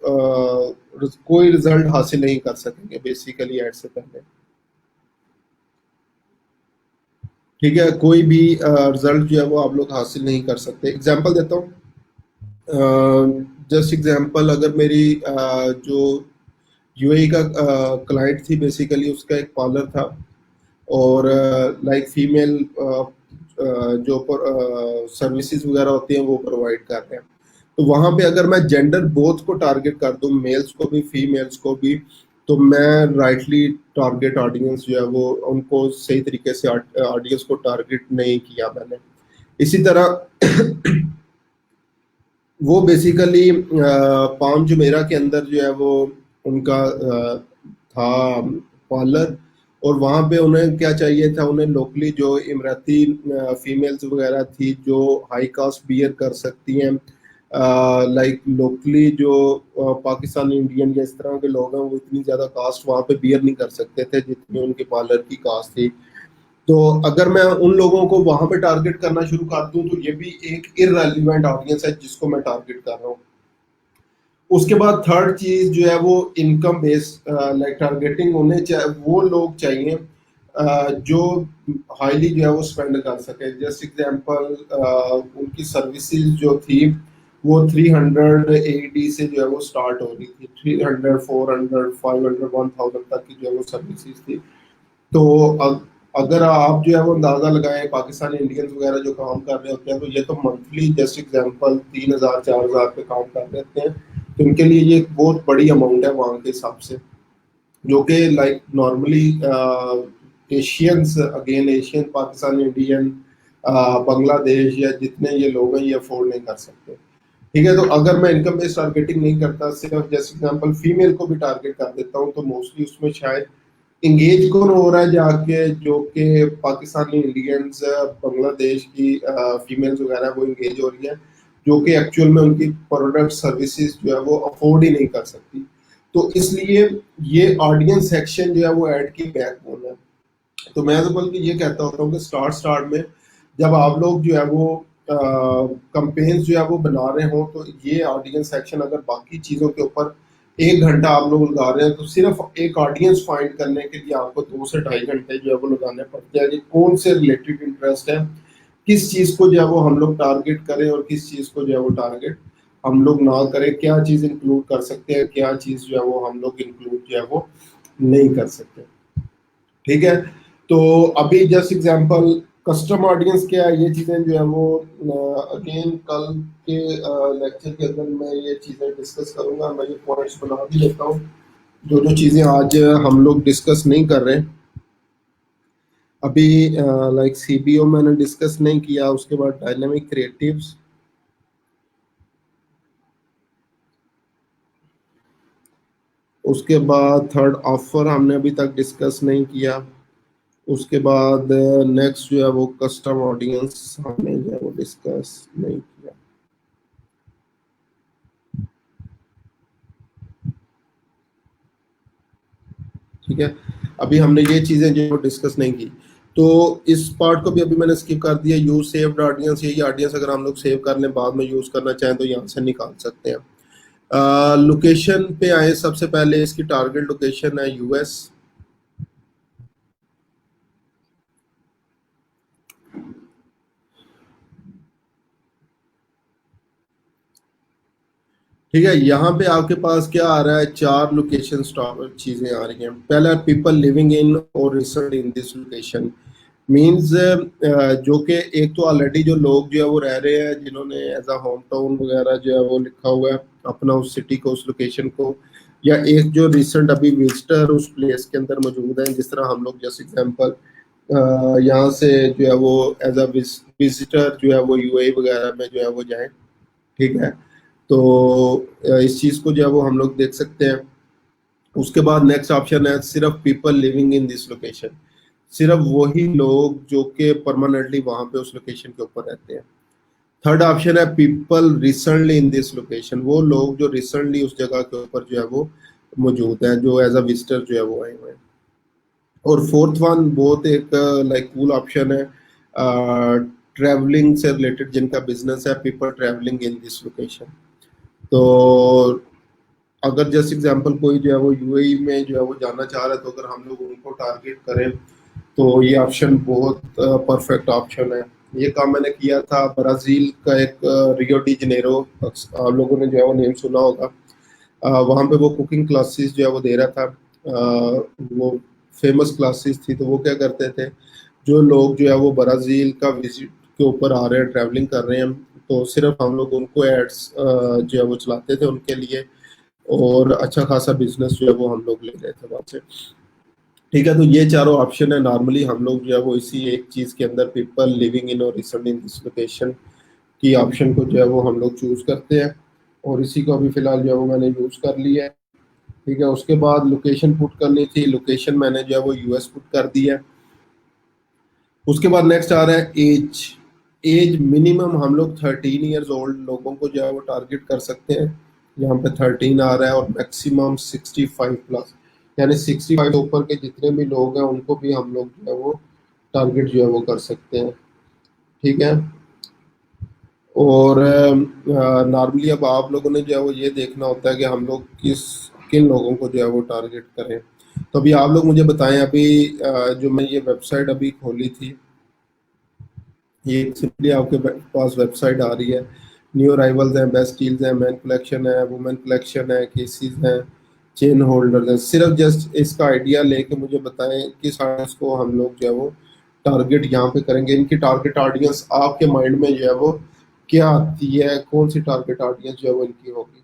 कोई रिजल्ट हासिल नहीं कर सकेंगे बेसिकली एड से पहले, ठीक है। कोई भी रिजल्ट जो है वो आप लोग हासिल नहीं कर सकते। एग्जांपल देता हूँ, जस्ट एग्जांपल, अगर मेरी जो यूएई का क्लाइंट थी, बेसिकली उसका एक पार्लर था, और लाइक फीमेल जो सर्विसेज वगैरह होती हैं वो प्रोवाइड कर रहे हैं। तो वहाँ पे अगर मैं जेंडर बोथ को टारगेट कर दूं, मेल्स को भी फीमेल्स को भी, तो मैं राइटली टारगेट ऑडियंस जो है वो उनको सही तरीके से ऑडियंस को टारगेट नहीं किया मैंने। इसी तरह वो बेसिकली पाम जुमेरा के अंदर जो है वो उनका था पार्लर, और वहाँ पे उन्हें क्या चाहिए था, उन्हें लोकली जो इमराती फीमेल्स वगैरह थी जो हाई कास्ट बियर कर सकती हैं, लाइक लोकली जो पाकिस्तानी इंडियन या इस तरह के लोग हैं, वो इतनी ज़्यादा कास्ट वहाँ पे बियर नहीं कर सकते थे जितनी उनके पार्लर की कास्ट थी। तो अगर मैं उन लोगों को वहां पे टारगेट करना शुरू कर दूं, तो ये भी एक इररेलेवेंट ऑडियंस है जिसको मैं टारगेट कर रहा हूँ। उसके बाद थर्ड चीज जो है वो इनकम बेस्ड लाइक टारगेटिंग होने वो लोग चाहिए जो हाईली जो है वो स्पेंड कर सके। जस्ट एग्जांपल, उनकी सर्विसेज जो थी वो 300 एडी से जो है वो स्टार्ट हो रही थी, 300 400 500 1000 तक की जो है वो सर्विसेज थी। तो अगर आप जो है वो अंदाजा लगाएं, पाकिस्तानी इंडियंस वगैरह जो काम कर रहे होते हैं, तो ये तो मंथली जस्ट एग्जांपल 3,000 4,000 पे काम कर रहे होते हैं। तो इनके लिए ये एक बहुत बड़ी अमाउंट है वहाँ के हिसाब से, जो कि like normally Asians, again Asian, Pakistani Indian, Bangladesh या जितने ये लोग हैं ये अफोर्ड नहीं कर सकते, ठीक है। तो अगर मैं इनकम बेस्ड टारगेटिंग नहीं करता, सिर्फ जैसे एग्जांपल फीमेल को भी टारगेट कर देता हूँ, तो मोस्टली उसमें शायद इंगेज कौन हो रहा है जाके, जो कि पाकिस्तानी इंडियंस, बांग्लादेश की फीमेल्स वगैरह वो इंगेज हो रही है, जो कि एक्चुअल में उनकी प्रोडक्ट सर्विसेज जो है वो अफोर्ड ही नहीं कर सकती। तो इसलिए ये ऑडियंस सेक्शन जो है वो ऐड की बैकबोन है। तो मैं तो बल्कि ये कहता होता हूँ कि स्टार्ट स्टार्ट में जब आप लोग जो है वो कंपेन्स जो है वो बना रहे हो, तो ये ऑडियंस सेक्शन, अगर बाकी चीज़ों के ऊपर 1 घंटा आप लोग लगा रहे हैं, तो सिर्फ एक ऑडियंस फाइंड करने के लिए आपको 2 से ढाई घंटे जो है वो लगाने पड़ते हैं कि कौन से रिलेटेड इंटरेस्ट है, किस चीज़ को जो है वो हम लोग टारगेट करें और किस चीज़ को जो है वो टारगेट हम लोग ना करें, क्या चीज़ इंक्लूड कर सकते हैं, क्या चीज़ जो है वो हम लोग इंक्लूड जो है वो नहीं कर सकते, ठीक है। तो अभी जस्ट एग्जांपल कस्टम ऑडियंस क्या है, ये चीज़ें जो है वो अगेन कल के लेक्चर के अंदर मैं ये चीज़ें डिस्कस करूंगा। मैं ये पॉइंट्स बना भी लेता हूँ, जो जो चीज़ें आज हम लोग डिस्कस नहीं कर रहे अभी। लाइक सीबीओ मैंने डिस्कस नहीं किया, उसके बाद डायनेमिक क्रिएटिव्स, उसके बाद थर्ड ऑफर हमने अभी तक डिस्कस नहीं किया। उसके बाद नेक्स्ट जो है वो कस्टम ऑडियंस हमने जो है वो डिस्कस नहीं किया। ठीक है, अभी हमने ये चीजें जो डिस्कस नहीं की, तो इस पार्ट को भी अभी मैंने स्किप कर दिया। यूज सेव्ड ऑडियंस, यही ऑडियंस अगर हम लोग सेव कर लें, बाद में यूज करना चाहें तो यहाँ से निकाल सकते हैं। लोकेशन पे आए, सबसे पहले इसकी टारगेट लोकेशन है यूएस। ठीक है, यहाँ पे आपके पास क्या आ रहा है, चार लोकेशन चीजें आ रही हैं। पहला, पीपल लिविंग इन और रिसर्ड इन दिस लोकेशन। मीन्स जो कि एक तो ऑलरेडी जो लोग जो है वो रह रहे हैं, जिन्होंने एज अ होम टाउन वगैरह जो है वो लिखा हुआ है अपना उस सिटी को, उस लोकेशन को, या एक जो रिसेंट अभी विजिटर उस प्लेस के अंदर मौजूद हैं। जिस तरह हम लोग जैसे एग्जांपल यहाँ से जो है वो एज अ विजिटर जो है वो यूएई वगैरह में जो है वो जाएं। ठीक है, तो इस चीज़ को जो है वो हम लोग देख सकते हैं। उसके बाद नेक्स्ट ऑप्शन है सिर्फ people living in this location, सिर्फ वही लोग जो कि परमानेंटली वहां पे उस लोकेशन के ऊपर रहते हैं। थर्ड ऑप्शन है people recently in this location, वो लोग जो रिसेंटली उस जगह के ऊपर जो है वो मौजूद हैं, जो एज अ विजिटर जो है वो आए हुए हैं। और फोर्थ वन बहुत एक लाइक कूल ऑप्शन है, ट्रैवलिंग से रिलेटेड जिनका बिजनेस है, people travelling in this location. तो अगर जैसे एग्जांपल कोई जो है वो यूएई में जो है वो जाना चाह रहा है, तो अगर हम लोग उनको टारगेट करें तो ये ऑप्शन बहुत परफेक्ट ऑप्शन है। ये काम मैंने किया था ब्राज़ील का एक रियो डी जनेरो, आप लोगों ने जो है वो नेम सुना होगा। वहाँ पे वो कुकिंग क्लासेस जो है वो दे रहा था। वो फेमस क्लासेस थी। तो वो क्या करते थे, जो लोग जो है वो ब्राज़ील का विजिट के ऊपर आ रहे हैं, ट्रैवलिंग कर रहे हैं, तो सिर्फ हम लोग उनको एड्स जो है वो चलाते थे उनके लिए, और अच्छा खासा बिजनेस जो है वो हम लोग ले रहे थे वहाँ से। ठीक है, तो ये चारों ऑप्शन है। नॉर्मली हम लोग जो है वो इसी एक चीज के अंदर पीपल लिविंग इन और रिसेंट इन दिस लोकेशन की ऑप्शन को जो है वो हम लोग चूज करते हैं, और इसी को अभी फिलहाल जो है वो मैंने यूज कर लिया है। ठीक है, उसके बाद लोकेशन पुट करनी थी, लोकेशन मैंने जो है वो यूएस पुट कर दिया है। उसके बाद नेक्स्ट आ रहा है एज। एज मिनिमम हम लोग 13 ईयर्स ओल्ड लोगों को जो है वो टारगेट कर सकते हैं। यहाँ पे 13 आ रहा है, और मैक्सिमम 65+, यानी 65 ऊपर के जितने भी लोग हैं उनको भी हम लोग जो है वो टारगेट जो है वो कर सकते हैं। ठीक है, और नॉर्मली अब आप लोगों ने जो है वो ये देखना होता है कि हम लोग किन लोगों को जो है वो टारगेट करें। तो अभी आप लोग मुझे बताएं, अभी जो मैं ये वेबसाइट अभी खोली थी, ये सिंपली आपके पास वेबसाइट आ रही है। न्यू अराइवल्स हैं, बेस्ट डील्स हैं, मैन कलेक्शन है, वुमेन कलेक्शन है, केसेस हैं, चेन होल्डर्स हैं। सिर्फ जस्ट इसका आइडिया लेके मुझे बताएं किस ऑडियंस को हम लोग जो है वो टारगेट यहाँ पे करेंगे। इनकी टारगेट ऑडियंस आपके माइंड में जो है वो क्या आती है, कौन सी टारगेट ऑडियंस जो है वो इनकी होगी।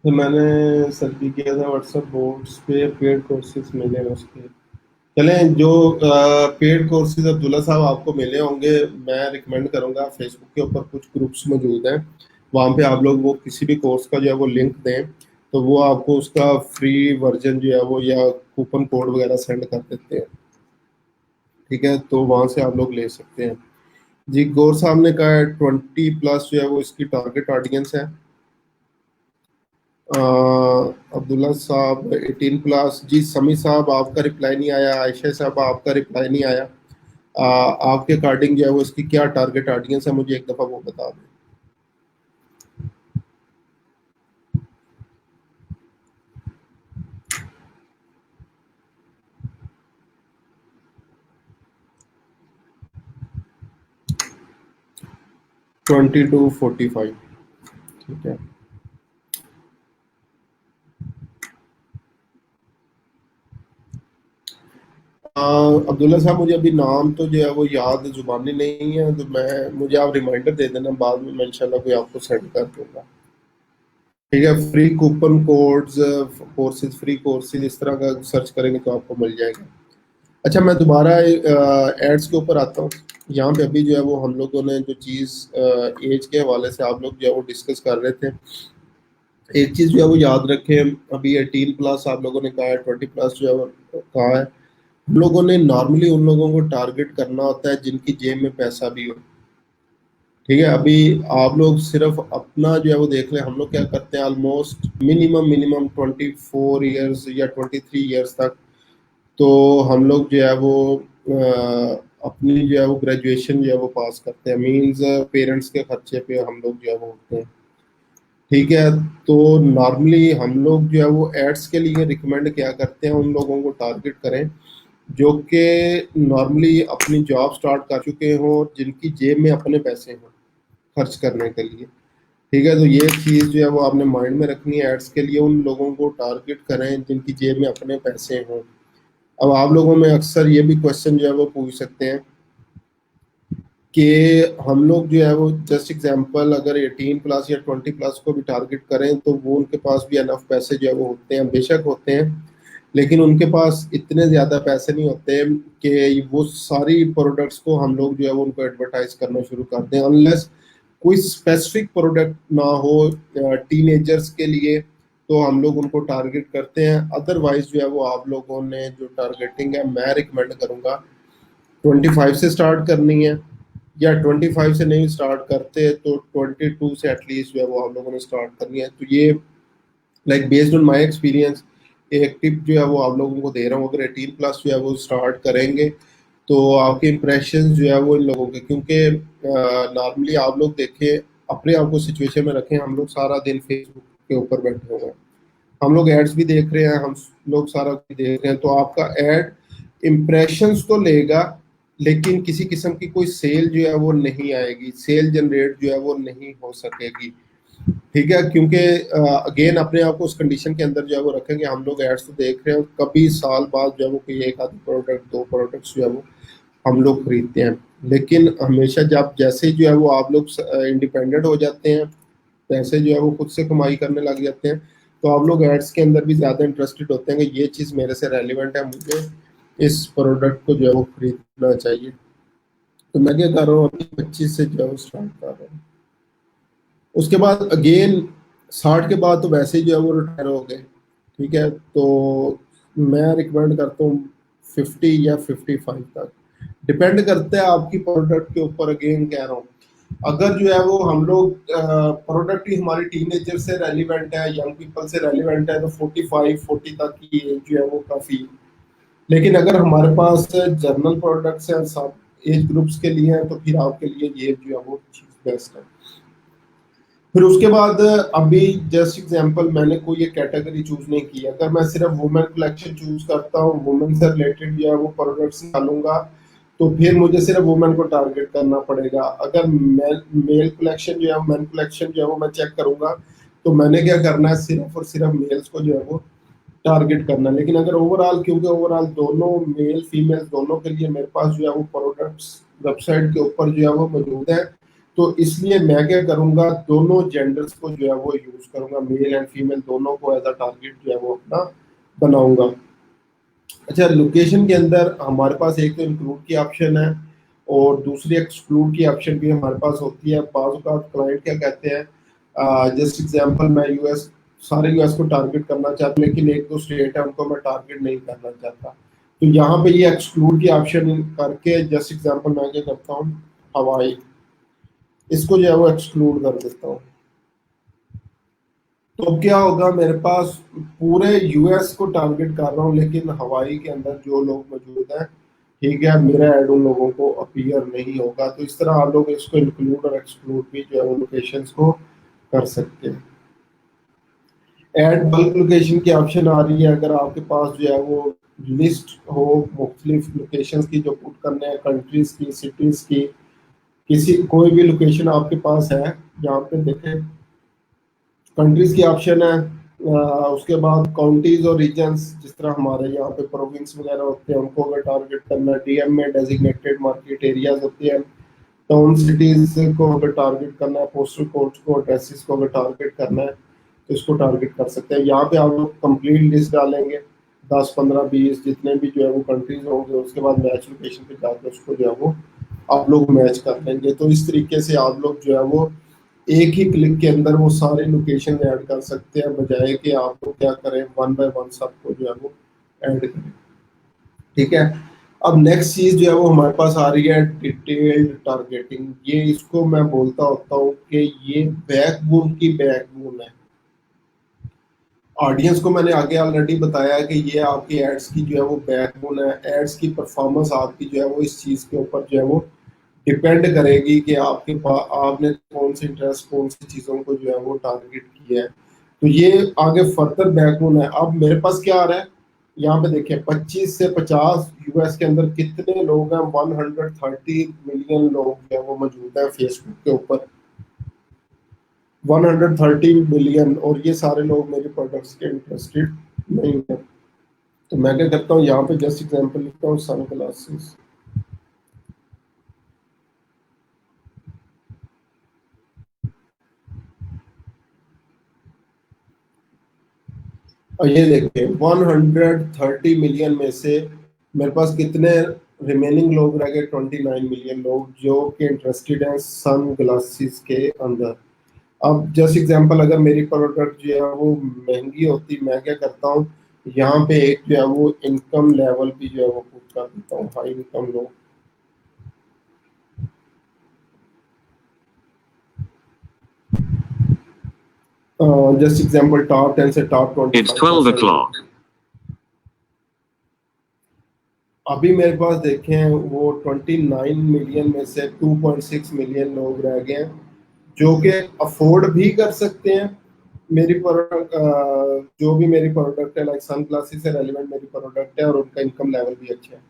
तो मैंने सर्च भी किया था व्हाट्सएप बोर्ड्स पे, पेड कोर्सेज मिले हैं उसके। चलें, जो पेड कोर्सेज अब्दुल्ला साहब आपको मिले होंगे, मैं रिकमेंड करूंगा, फेसबुक के ऊपर कुछ ग्रुप्स मौजूद हैं, वहाँ पे आप लोग वो किसी भी कोर्स का जो है वो लिंक दें, तो वो आपको उसका फ्री वर्जन जो है वो या कूपन कोड वगैरह सेंड कर देते हैं। ठीक है, तो वहाँ से आप लोग ले सकते हैं। जी, गौर साहब ने कहा है 20+ जो है वो इसकी टारगेट ऑडियंस है। अब्दुल्ला साहब 18+। जी, समी साहब आपका रिप्लाई नहीं आया, आयशा साहब आपका रिप्लाई नहीं आया। आपके अकॉर्डिंग जो है वो इसकी क्या टारगेट ऑडियंस है, मुझे एक दफ़ा वो बता दें। 20 to 45। ठीक है। अब्दुल्ला साहब, मुझे अभी नाम तो जो है वो याद जुबानी नहीं है, तो मुझे आप रिमाइंडर दे देना, बाद में मैं इंशाल्लाह कोई आपको सेंड कर दूंगा। ठीक है। Free coupon codes, courses, free courses, इस तरह का सर्च करेंगे तो आपको मिल जाएगा। अच्छा, मैं दोबारा एड्स के ऊपर आता हूँ। यहाँ पे अभी जो है वो हम लोगों ने जो चीज़ एज के हवाले से आप लोग जो है वो डिस्कस कर रहे थे, एक चीज़ जो है वो याद रखें, अभी 18+ आप लोगों ने कहा है, 20+ जो है वो कहा है। हम लोगों ने नॉर्मली उन लोगों को टारगेट करना होता है जिनकी जेब में पैसा भी हो। ठीक है। अभी आप लोग सिर्फ अपना जो है वो देख लें, हम लोग क्या करते हैं, ऑलमोस्ट मिनिमम मिनिमम 24 ईयर्स या 23 ईयर्स तक तो हम लोग जो है वो अपनी जो है वो ग्रेजुएशन जो है वो पास करते हैं, मीन्स पेरेंट्स के खर्चे पे हम लोग जो है वो होते हैं। ठीक है। तो नॉर्मली हम लोग जो है वो एड्स के लिए रिकमेंड क्या करते हैं, उन लोगों को टारगेट करें जो कि नॉर्मली अपनी जॉब स्टार्ट कर चुके हों, जिनकी जेब में अपने पैसे हों खर्च करने के लिए। ठीक है। तो ये चीज़ जो है वो आपने माइंड में रखनी है, एड्स के लिए उन लोगों को टारगेट करें जिनकी जेब में अपने पैसे हों। अब आप लोगों में अक्सर ये भी क्वेश्चन जो है वो पूछ सकते हैं कि हम लोग जो है वो जस्ट एग्जांपल अगर 18+ या 20+ को भी टारगेट करें तो वो उनके पास भी अनफ पैसे जो है वो होते हैं, बेशक होते हैं, लेकिन उनके पास इतने ज़्यादा पैसे नहीं होते कि वो सारी प्रोडक्ट्स को हम लोग जो है वो उनको एडवर्टाइज करना शुरू कर दें, अनलेस कोई स्पेसिफिक प्रोडक्ट ना हो टीनेजर्स के लिए, तो हम लोग उनको टारगेट करते हैं। अदरवाइज जो है वो आप लोगों ने जो टारगेटिंग है, मैं रिकमेंड करूँगा 25 से स्टार्ट करनी है, या 25 से नहीं स्टार्ट करते तो 22 से एटलीस्ट जो है वो आप लोगों ने स्टार्ट करनी है। तो ये like based on my experience एक टिप जो है वो आप लोगों को दे रहा हूँ, अगर 18+ जो है वो स्टार्ट करेंगे तो आपके इंप्रेशन जो है वो इन लोगों के, क्योंकि नॉर्मली आप लोग देखें, अपने आप को सिचुएशन में रखें, हम लोग सारा दिन फेसबुक के ऊपर बैठे हुए हैं, हम लोग एड्स भी देख रहे हैं, हम लोग सारा कुछ देख रहे हैं, तो आपका एड इम्प्रेशंस तो लेगा, लेकिन किसी किस्म की कोई सेल जो है वो नहीं आएगी, सेल जनरेट जो है वो नहीं हो सकेगी। ठीक है। क्योंकि अगेन अपने आप को उस कंडीशन के अंदर जो है वो रखेंगे, हम लोग एड्स तो देख रहे हैं, कभी साल बाद जो है वो कोई एक आध प्रोडक्ट, दो प्रोडक्ट्स जो है वो हम लोग खरीदते हैं, लेकिन हमेशा जब जैसे जो है वो आप लोग इंडिपेंडेंट हो जाते हैं, पैसे जो है वो खुद से कमाई करने लग जाते हैं, तो आप लोग एड्स के अंदर भी ज़्यादा इंटरेस्टेड होते हैं कि ये चीज़ मेरे से रेलिवेंट है, मुझे इस प्रोडक्ट को जो है वो खरीदना चाहिए। तो मैं क्या कर रहा हूँ, अभी 25 से जो है वो स्टार्ट कर रहा हूँ। उसके बाद अगेन 60 के बाद तो वैसे ही जो है वो रिटायर हो गए। ठीक है। तो मैं रिकमेंड करता हूँ 50 या 55 तक, डिपेंड करता है आपकी प्रोडक्ट के ऊपर। अगेन कह रहा हूँ, अगर जो है वो हम लोग प्रोडक्ट ही हमारी टीनेजर से रेलिवेंट है, यंग पीपल से रेलिवेंट है, तो 45-40 तक की एज जो है वो काफ़ी है। लेकिन अगर हमारे पास जर्नल प्रोडक्ट्स हैं, सब एज ग्रुप्स के लिए हैं, तो फिर आपके लिए ये जो है वो चीज़ बेस्ट है। फिर उसके बाद अभी जस्ट एग्जांपल मैंने कोई ये कैटेगरी चूज नहीं की, अगर मैं सिर्फ वुमेन कलेक्शन चूज करता हूँ, वुमेन से रिलेटेड जो है वो प्रोडक्ट्स निकालूंगा, तो फिर मुझे सिर्फ वुमेन को टारगेट करना पड़ेगा। अगर मेल मेल कलेक्शन जो है, मैन कलेक्शन जो है वो मैं चेक करूंगा, तो मैंने क्या करना है, सिर्फ और सिर्फ मेल्स को जो है वो टारगेट करना है। लेकिन अगर ओवरऑल, क्योंकि ओवरऑल दोनों मेल फीमेल दोनों के लिए मेरे पास जो है वो प्रोडक्ट्स वेबसाइट के ऊपर जो है वो मौजूद है, तो इसलिए मैं क्या करूंगा, दोनों जेंडर्स को जो है वो यूज करूंगा, मेल एंड फीमेल दोनों को एज अ टारगेट जो है वो अपना बनाऊंगा। अच्छा, लोकेशन के अंदर हमारे पास एक तो इंक्लूड की ऑप्शन है, और दूसरी एक्सक्लूड की ऑप्शन भी हमारे पास होती है। बाज़ औक़ात क्लाइंट क्या कहते हैं, जस्ट एग्जांपल मैं यूएस, सारे यूएस को टारगेट करना चाहता हूँ, लेकिन एक दो स्टेट है उनको मैं टारगेट नहीं करना चाहता, तो यहाँ पे ये एक्सक्लूड की ऑप्शन करके, जस्ट एग्जांपल मैं क्या करता हूँ, हवाई, इसको जो है वो एक्सक्लूड कर देता हूँ। तो अब क्या होगा, मेरे पास पूरे यूएस को टारगेट कर रहा हूँ, लेकिन हवाई के अंदर जो लोग मौजूद हैं, ठीक है, मेरा ऐड उन लोगों को अपीयर नहीं होगा। तो इस तरह आप लोग इसको इंक्लूड और एक्सक्लूड भी जो है लोकेशंस को कर सकते हैं। ऐड बल्क लोकेशन की ऑप्शन आ रही है, अगर आपके पास जो है वो लिस्ट हो मुख्तलिफ लोकेशंस की जो पुट करने हैं, कंट्रीज की, सिटीज की, किसी कोई भी लोकेशन आपके पास है, जहाँ पे देखें कंट्रीज की ऑप्शन है। उसके बाद काउंटीज और रीजन्स, जिस तरह हमारे यहाँ पे प्रोविंस वगैरह होते हैं, उनको अगर टारगेट करना है, डीएम में डेजिग्नेटेड मार्केट एरियाज होते हैं, टाउन सिटीज को अगर टारगेट करना है, पोस्टल कोड्स को, एड्रेसेस को अगर टारगेट करना है, तो इसको टारगेट कर सकते हैं। यहाँ पे आप लोग कंप्लीट लिस्ट डालेंगे, 10 15 20 जितने भी जो है वो कंट्रीज होंगे, उसके बाद मैच लोकेशन पे जाकर उसको जो है वो आप लोग मैच कर लेंगे। तो इस तरीके से आप लोग जो है वो एक ही क्लिक के अंदर वो सारे लोकेशन ऐड कर सकते हैं, बजाय कि आप लोग क्या करें, वन बाय वन सबको जो है वो ऐड करें। ठीक है। अब नेक्स्ट चीज जो है वो हमारे पास आ रही है डिटेल्ड टारगेटिंग। ये इसको मैं बोलता होता हूँ कि ये बैकबोन की बैकबोन है। ऑडियंस को मैंने आगे ऑलरेडी बताया कि ये आपकी एड्स की जो है वो बैकबोन है। एड्स की परफॉर्मेंस आपकी जो है वो इस चीज के ऊपर जो है वो डिपेंड करेगी कि आपके पास आपने कौन से इंटरेस्ट, कौन सी चीजों को जो है वो टारगेट किया है। तो ये आगे फर्दर बैकबोन है। अब मेरे पास क्या आ रहा है, यहाँ पे देखिए 25 से 50 यूएस के अंदर कितने लोग हैं, 130 मिलियन लोग जो है वो मौजूद है फेसबुक के ऊपर, 130 मिलियन, और ये सारे लोग मेरे प्रोडक्ट्स के इंटरेस्टेड नहीं है। तो मैं क्या करता हूँ, यहाँ पे जस्ट एग्जांपल लिखता हूँ, सन ग्लासेस। और ये देखिए 130 मिलियन में से मेरे पास कितने रिमेनिंग लोग रह गए, 29 मिलियन लोग जो कि इंटरेस्टेड हैं सन ग्लासेस के अंदर। अब जस्ट एग्जांपल, अगर मेरी प्रोडक्ट जो है वो महंगी होती, मैं क्या करता हूँ, यहाँ पे एक जो है वो इनकम लेवल भी जो है वो पुट कर देता हूँ, हाई इनकम लोग। जस्ट एग्जांपल, टॉप 10 से टॉप 20। It's 12 o'clock. अभी मेरे पास देखें वो 29 मिलियन में से 2.6 मिलियन लोग रह गए हैं जो कि अफोर्ड भी कर सकते हैं मेरी प्रोडक्ट, जो भी मेरी प्रोडक्ट है, लाइक सन ग्लासेस से रेलिवेंट मेरी प्रोडक्ट है और उनका इनकम लेवल भी अच्छा है।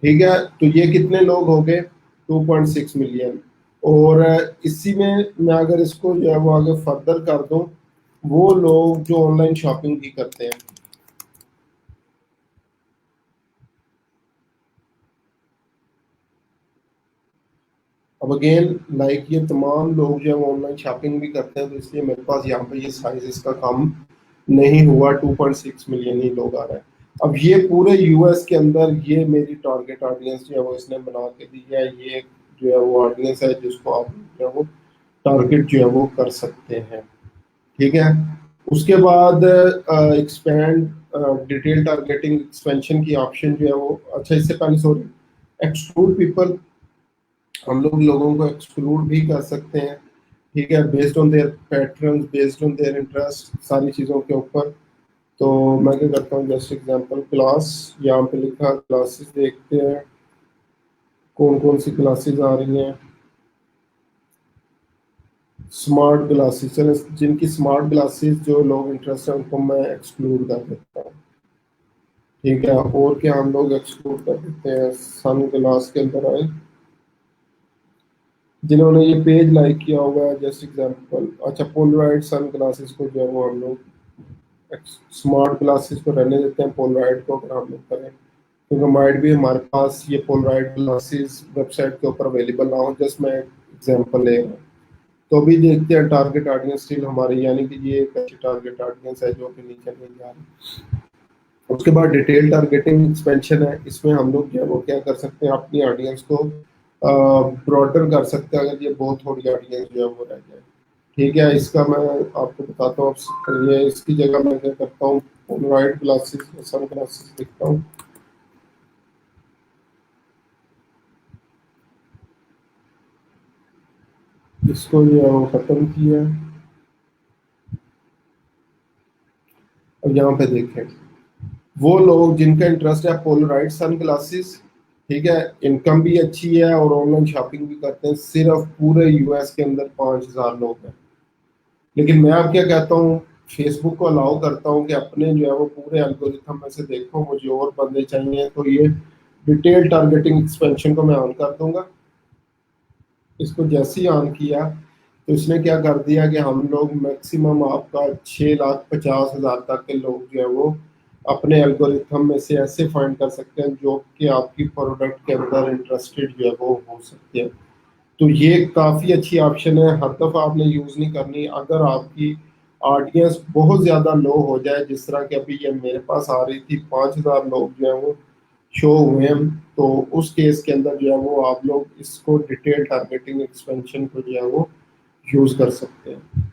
ठीक है, तो ये कितने लोग हो गए, 2.6 मिलियन। और इसी में मैं अगर इसको जो है वो आगे फर्दर कर दूं, वो लोग जो ऑनलाइन शॉपिंग भी करते हैं। अब अगेन लाइक ये तमाम लोग जो है वो ऑनलाइन शॉपिंग भी करते हैं, तो इसलिए मेरे पास यहाँ पे ये साइज इसका कम नहीं हुआ, 2.6 मिलियन ही लोग आ रहे हैं। अब ये पूरे यूएस के अंदर ये मेरी टारगेट ऑडियंस जो है वो इसने बना के दी है। ये जो है वो ऑडियंस है जिसको आप जो है वो टारगेट जो है वो कर सकते हैं। ठीक है। उसके बाद एक्सपेंड डिटेल टारगेटिंग एक्सपेंशन की ऑप्शन जो है वो, अच्छा इससे पहले सॉरी, एक्सक्लूड पीपल, हम लोग लोगों को एक्सक्लूड भी कर सकते हैं। ठीक है, based on their pattern, based on their interest, सारी चीज़ों के ऊपर। तो मैं क्या करता हूँ, जस्ट एग्जांपल क्लास, यहाँ पे लिखा क्लासेस, देखते हैं कौन कौन सी क्लासेस आ रही हैं। स्मार्ट ग्लासेस, चलो जिनकी स्मार्ट ग्लासेस जो लोग इंटरेस्ट है उनको मैं एक्सक्लूड कर देता हूँ। ठीक है, और क्या हम लोग एक्सक्लूड कर देते हैं, सन ग्लास के अंदर आए जिन्होंने ये पेज लाइक किया होगा, जस्ट एग्जांपल, अच्छा पोलराइड सन ग्लासेस को जो है वो हम लोग स्मार्ट ग्लासेस को रहने देते हैं, पोलराइड को अगर हम लोग करें, क्योंकि माइट भी हमारे पास ये पोलराइड ग्लासेस वेबसाइट के ऊपर अवेलेबल ना हो। जस्ट मैं एग्जांपल ले रहा हूँ। तो अभी देखते हैं टारगेट ऑडियंस स्टिल हमारी, यानी कि ये एक अच्छी टारगेट ऑडियंस है जो कि नीचे नहीं जा रही। उसके बाद डिटेल टारगेटिंग एक्सपेंशन है। इसमें हम लोग जो है वो क्या कर सकते हैं, अपनी ऑडियंस को ब्रॉडर कर सकते हैं अगर ये बहुत थोड़ी ऑडियंस जो है वो रह जाए। ठीक है, इसका मैं आपको बताता हूँ। ये इसकी जगह मैं क्या करता हूँ, पोलराइड ग्लासेस, सन ग्लासेस लिखता हूँ। इसको जो है वो खत्म किया। अब यहाँ पे देखें वो लोग जिनका इंटरेस्ट है पोलराइड सन ग्लासेस, ठीक है, इनकम भी अच्छी है और ऑनलाइन शॉपिंग भी करते हैं। सिर्फ पूरे यूएस के अंदर 5,000 लोग हैं। लेकिन मैं अब क्या कहता हूँ, फेसबुक को अलाउ करता हूँ कि अपने जो है वो पूरे एल्गोरिथम में से देखो मुझे और बंदे चाहिए, तो ये डिटेल टारगेटिंग एक्सपेंशन को मैं ऑन कर दूंगा। इसको जैसे ही ऑन किया तो इसने क्या कर दिया कि हम लोग मैक्सिमम आपका 6,50,000 तक के लोग जो है वो अपने एल्गोरिथम में से ऐसे फाइंड कर सकते हैं जो कि आपकी प्रोडक्ट के अंदर इंटरेस्टेड जो है वो हो सकते हैं। तो ये काफ़ी अच्छी ऑप्शन है। हर दफ़ा आपने यूज़ नहीं करनी। अगर आपकी ऑडियंस बहुत ज़्यादा लो हो जाए, जिस तरह की अभी ये मेरे पास आ रही थी, 5,000 लोग जो है वो शो हुए हैं, तो उस केस के अंदर जो है वो आप लोग इसको डिटेल टारगेटिंग एक्सपेंशन को जो है वो यूज़ कर सकते हैं।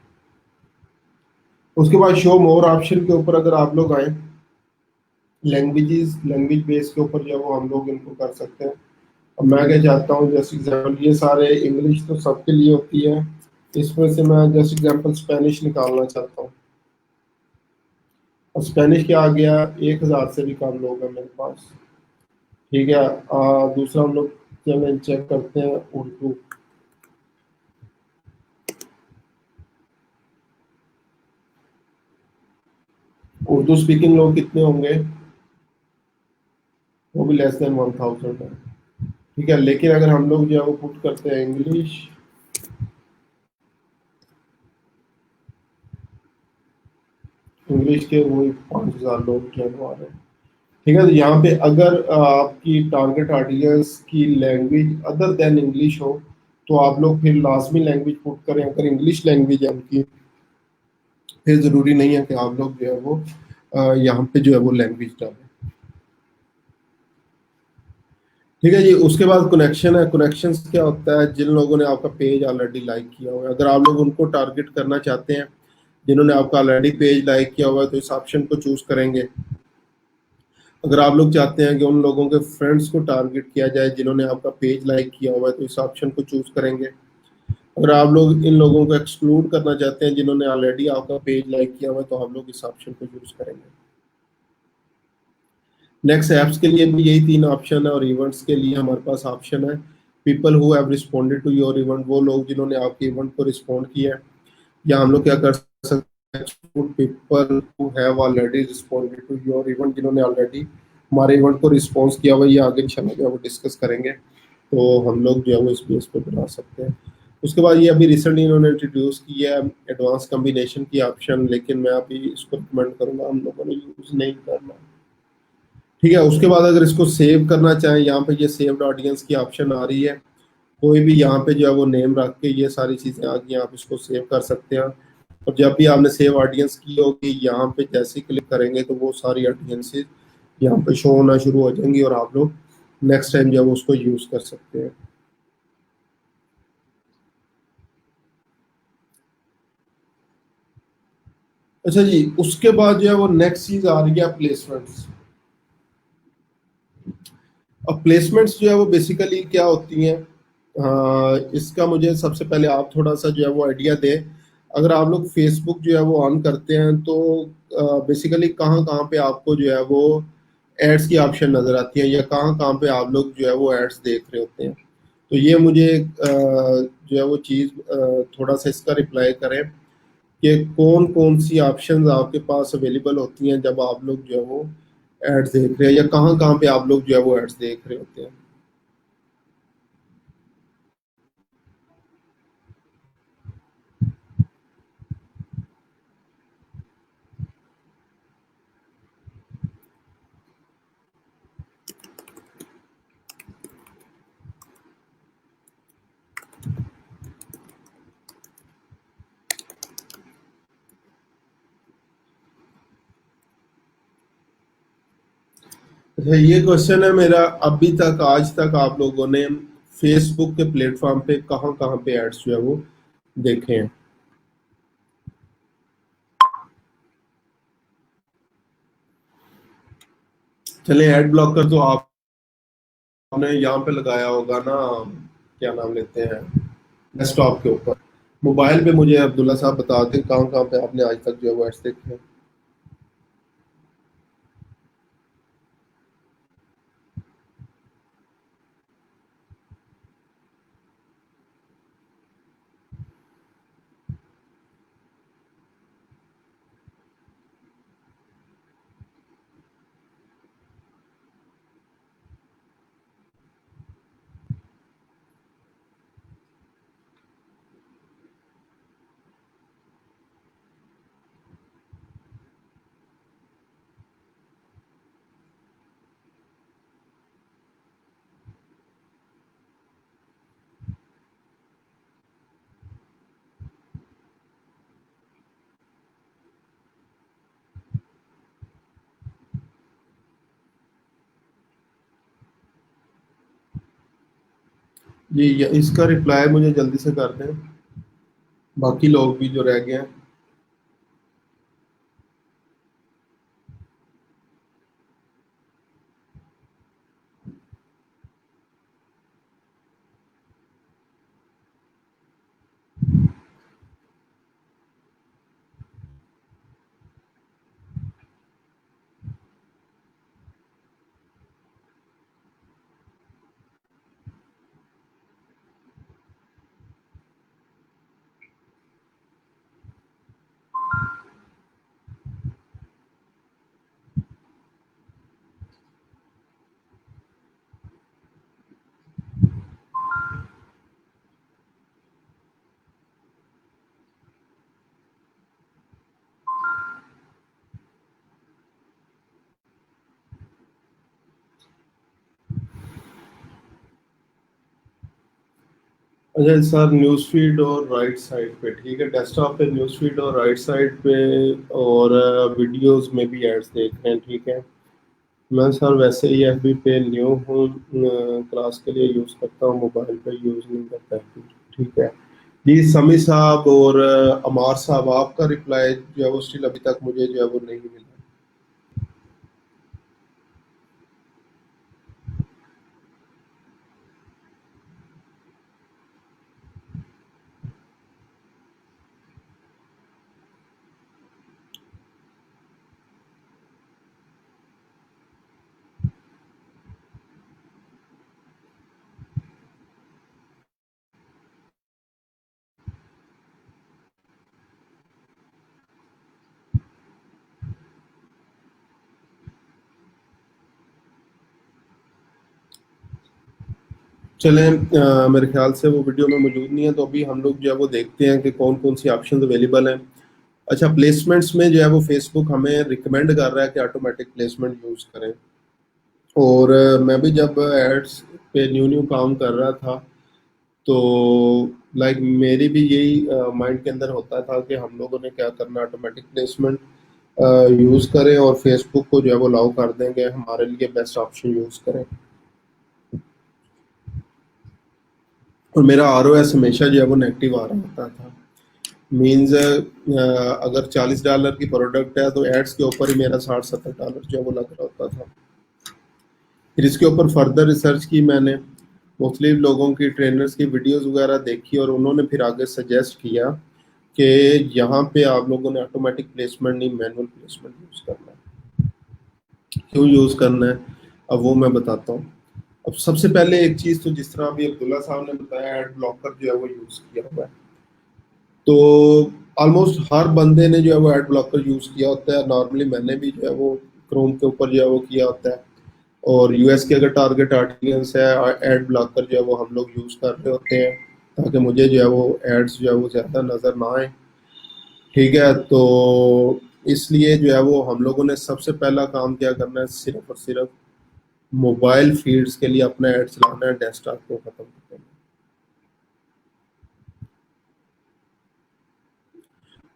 उसके बाद शो मोर ऑप्शन के ऊपर अगर आप लोग आए, लैंग्वेज बेस के ऊपर जो है वो हम लोग इनको कर सकते हैं। अब मैं क्या चाहता हूँ, जैसे एग्जाम्पल ये सारे इंग्लिश तो सबके लिए होती है, इसमें से मैं जैसे एग्जाम्पल स्पेनिश निकालना चाहता हूँ। और स्पेनिश क्या आ गया, 1,000 से भी कम लोग हैं मेरे पास। ठीक है, दूसरा हम लोग चलें चेक करते हैं उर्दू। उर्दू स्पीकिंग लोग कितने होंगे, वो भी लेस देन 1,000 है। ठीक है, लेकिन अगर हम लोग जो है वो पुट करते हैं इंग्लिश, इंग्लिश के वही 5,000 लोग जो है वो आ रहे हैं। ठीक है, तो यहाँ पे अगर आपकी टारगेट ऑडियंस की लैंग्वेज अदर देन इंग्लिश हो, तो आप लोग फिर लाजमी लैंग्वेज पुट करें। अगर इंग्लिश लैंग्वेज है उनकी, फिर ज़रूरी नहीं है कि आप लोग जो है वो यहाँ पे जो है वो लैंग्वेज डालें। ठीक है जी, उसके बाद कनेक्शन है। कनेक्शन क्या होता है, जिन लोगों ने आपका पेज ऑलरेडी लाइक किया हुआ है, अगर आप लोग उनको टारगेट करना चाहते हैं जिन्होंने आपका ऑलरेडी पेज लाइक किया हुआ है, तो इस ऑप्शन को चूज करेंगे। अगर आप लोग चाहते हैं कि उन लोगों के फ्रेंड्स को टारगेट किया जाए जिन्होंने आपका पेज लाइक किया हुआ है, तो इस ऑप्शन को चूज करेंगे। अगर आप लोग इन लोगों को एक्सक्लूड करना चाहते हैं जिन्होंने ऑलरेडी आपका पेज लाइक किया हुआ है, तो हम लोग इस ऑप्शन को चूज करेंगे। नेक्स्ट ऐप्स के लिए भी यही 3 ऑप्शन है, और इवेंट्स के लिए हमारे पास ऑप्शन है people who have responded to your event, वो लोग जिन्होंने आपके इवेंट को रिस्पॉन्ड किया है। या हम लोग क्या कर सकते हैं, people who have already responded to your event, जिन्होंने ऑलरेडी हमारे इवेंट को रिस्पॉन्स किया हुआ है। ये आगे इंशाल्लाह जो है वो डिस्कस करेंगे, तो हम लोग जो है वो इस बेस पे बना सकते हैं। उसके बाद ये अभी रिसेंटली इन्होंने इंट्रोड्यूस किया है एडवांस कम्बिनेशन की ऑप्शन, लेकिन मैं अभी इसको रिकमेंड करूंगा हम लोगों ने यूज नहीं करना। ठीक है, उसके बाद अगर इसको सेव करना चाहें, यहाँ पे ये सेव्ड ऑडियंस की ऑप्शन आ रही है। कोई भी यहाँ पे जो है वो नेम रख के ये सारी चीज़ें आ गई, आप इसको सेव कर सकते हैं। और जब भी आपने सेव ऑडियंस की होगी, यहाँ पे जैसे क्लिक करेंगे तो वो सारी ऑडियंसेस यहाँ पे शो होना शुरू हो जाएंगी, और आप लोग नेक्स्ट टाइम जो है वो उसको यूज़ कर सकते हैं। अच्छा जी, उसके बाद जो है वो नेक्स्ट चीज़ आ रही है प्लेसमेंट्स। अब प्लेसमेंट्स जो है वो बेसिकली क्या होती हैं, इसका मुझे सबसे पहले आप थोड़ा सा जो है वो आइडिया दें। अगर आप लोग फेसबुक जो है वो ऑन करते हैं, तो बेसिकली कहाँ कहाँ पे आपको जो है वो एड्स की ऑप्शन नज़र आती है, या कहाँ कहाँ पे आप लोग जो है वो एड्स देख रहे होते हैं। तो ये मुझे जो है वो चीज़ थोड़ा सा इसका रिप्लाई करें कि कौन कौन सी ऑप्शंस आपके पास अवेलेबल होती हैं जब आप लोग जो है वो एड्स देख रहे हैं, या कहाँ कहाँ पे आप लोग जो है वो एड्स देख रहे होते हैं। अच्छा, ये क्वेश्चन है मेरा, अभी तक आज तक आप लोगों ने फेसबुक के प्लेटफॉर्म पे कहाँ कहाँ पे एड्स जो है वो देखे हैं। चलिए, एड ब्लॉकर तो आपने यहाँ पे लगाया होगा ना, क्या नाम लेते हैं, डेस्कटॉप के ऊपर। मोबाइल पे मुझे अब्दुल्ला साहब बता दें कहाँ कहाँ पे आपने आज तक जो है वो एड्स देखे हैं। जी, इसका रिप्लाई मुझे जल्दी से कर दें, बाकी लोग भी जो रह गए हैं। अच्छा सर, न्यूज़ फीड और राइट साइड पे, ठीक है, डेस्कटॉप पे न्यूज़ फीड और राइट साइड पे, और वीडियोस में भी एड्स देख रहे हैं, ठीक है। मैं सर वैसे ही एफबी पे न्यू हूँ, क्लास के लिए यूज़ करता हूँ, मोबाइल पे यूज़ नहीं करता FB, ठीक है। जी समी साहब और अमार साहब, आपका रिप्लाई जो है वो स्टिल अभी तक मुझे जो है वो नहीं मिला। चलें, मेरे ख्याल से वो वीडियो में मौजूद नहीं है, तो अभी हम लोग जो है वो देखते हैं कि कौन कौन सी ऑप्शन अवेलेबल हैं। अच्छा, प्लेसमेंट्स में जो है वो फेसबुक हमें रिकमेंड कर रहा है कि ऑटोमेटिक प्लेसमेंट यूज़ करें। और मैं भी जब एड्स पे न्यू न्यू काम कर रहा था, तो लाइक मेरी भी यही माइंड के अंदर होता था कि हम लोगों ने क्या करना, ऑटोमेटिक प्लेसमेंट यूज़ करें और फेसबुक को जो है वो अलाउ कर देंगे हमारे लिए बेस्ट ऑप्शन यूज़ करें। और मेरा ROS हमेशा जो है वो नेगेटिव आ रहा होता था। मीन्स अगर $40 की प्रोडक्ट है तो एड्स के ऊपर ही मेरा $60-70 जो है वो लग रहा होता था। फिर इसके ऊपर फर्दर रिसर्च की मैंने, मुख्तलिफ लोगों की, ट्रेनर्स की वीडियोस वगैरह देखी, और उन्होंने फिर आगे सजेस्ट किया कि यहाँ पे आप लोगों ने ऑटोमेटिक प्लेसमेंट नहीं, मैनुअल प्लेसमेंट यूज़ करना है। क्यों यूज़ करना है, अब वो मैं बताता हूँ। अब सबसे पहले एक चीज़, तो जिस तरह अभी अब्दुल्ला साहब ने बताया, एड ब्लॉकर जो है वो यूज़ किया हुआ है, तो ऑलमोस्ट हर बंदे ने जो है वो एड ब्लॉकर यूज़ किया होता है। नॉर्मली मैंने भी जो है वो क्रोम के ऊपर जो है वो किया होता है। और यूएस की अगर टारगेट ऑडियंस है, एड ब्लॉकर जो है वो हम लोग यूज़ कर रहे होते हैं, ताकि मुझे जो है वो एड्स जो है वो ज़्यादा नज़र ना आए, ठीक है। तो इसलिए जो है वो हम लोगों ने सबसे पहला काम क्या करना है, सिर्फ और सिर्फ मोबाइल फीड्स के लिए अपना ऐड चलाना है, डेस्कटॉप को ख़त्म कर देना है।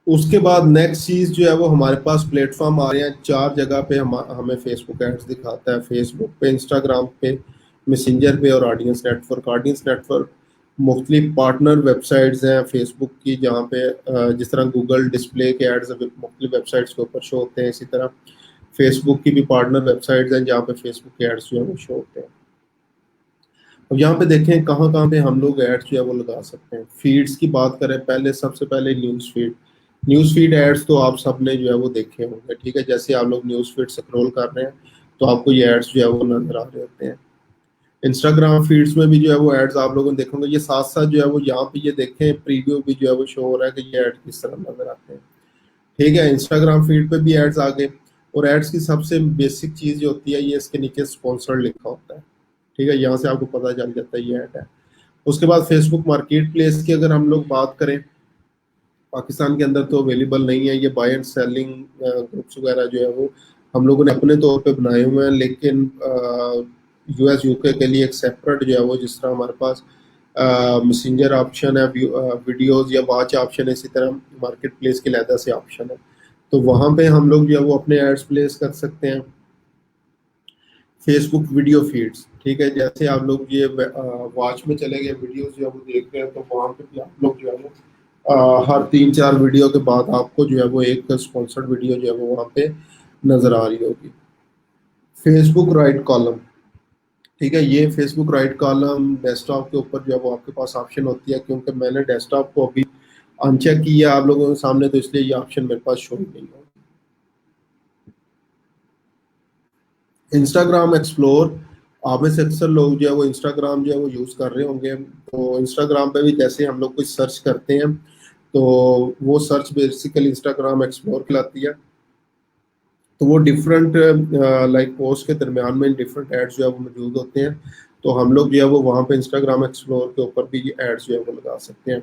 उसके बाद नेक्स्ट चीज़ जो है वो, हमारे पास प्लेटफॉर्म आ रहे हैं 4 जगह पे, हमें फेसबुक एड्स दिखाता है, फेसबुक पे, इंस्टाग्राम पे, मैसेंजर पे और ऑडियंस नेटवर्क। ऑडियंस नेटवर्क मुख्तलिफ पार्टनर वेबसाइट्स हैं फेसबुक की, जहाँ पे जिस तरह गूगल डिस्प्ले के एड्स मुख्तलिफ वेबसाइट्स के ऊपर शो होते हैं, इसी तरह फेसबुक की भी पार्टनर वेबसाइट्स हैं जहाँ पे फेसबुक के एड्स जो है वो शो होते हैं। अब यहाँ पे देखें कहाँ कहाँ पे हम लोग एड्स जो है वो लगा सकते हैं। फीड्स की बात करें, पहले सबसे पहले news feed. News feed ads तो आप सबने जो है वो देखे होंगे, ठीक है। जैसे आप लोग न्यूज़ फीड स्क्रॉल कर रहे हैं तो आपको ये एड्स जो है वो नजर आ रहे होते हैं। इंस्टाग्राम फीड्स में भी जो है वो एड्स आप लोगों ने देखा होंगे। ये साथ साथ जो है वो यहाँ पे ये देखें, प्रीव्यू भी जो है वो शो हो रहा है कि ये एड किस तरह नजर आते हैं, ठीक है। इंस्टाग्राम फीड पे भी एड्स आ गए। और एड्स की सबसे बेसिक चीज़ जो होती है, ये इसके नीचे स्पॉन्सर्ड लिखा होता है, ठीक है। यहाँ से आपको पता चल जाता है ये ऐड है। उसके बाद फेसबुक मार्केट प्लेस की अगर हम लोग बात करें, पाकिस्तान के अंदर तो अवेलेबल नहीं है। ये बाय एंड सेलिंग ग्रुप्स वगैरह जो है वो हम लोगों ने अपने तौर पे बनाए हुए हैं, लेकिन US UK के लिए एक सेपरेट जो है वो, जिस तरह हमारे पास मैसेंजर ऑप्शन है, वीडियोस या वॉच ऑप्शन है, इसी तरह मार्केट प्लेस के लहदा से ऑप्शन है। तो वहाँ पे हम लोग जो है वो अपने एड्स प्लेस कर सकते हैं। फेसबुक वीडियो फीड्स, ठीक है, जैसे आप लोग ये वॉच में चले गए वीडियोस जो है वो देख रहे हैं, तो वहाँ पे भी आप लोग जो है वो हर 3-4 वीडियो के बाद आपको जो है वो एक स्पॉन्सर्ड वीडियो जो है वो वहाँ पे नजर आ रही होगी। फेसबुक राइट कॉलम, ठीक है, ये फेसबुक राइट कॉलम डेस्कटॉप के ऊपर जो है वो आपके पास ऑप्शन होती है, क्योंकि मैंने डेस्कटॉप को अभी अनचेक किया आप लोगों के सामने, तो इसलिए ये ऑप्शन मेरे पास शो ही नहीं है। इंस्टाग्राम एक्सप्लोर, आप में से अक्सर लोग जो है वो इंस्टाग्राम जो है वो यूज़ कर रहे होंगे, तो इंस्टाग्राम पे भी जैसे हम लोग कुछ सर्च करते हैं तो वो सर्च बेसिकली इंस्टाग्राम एक्सप्लोर कहलाती है। तो वो डिफरेंट लाइक पोस्ट के दरमियान में डिफरेंट एड्स जो है वो मौजूद होते हैं, तो हम लोग जो है वो वहाँ पे इंस्टाग्राम एक्सप्लोर के ऊपर भी ये एड्स जो है वो लगा सकते हैं।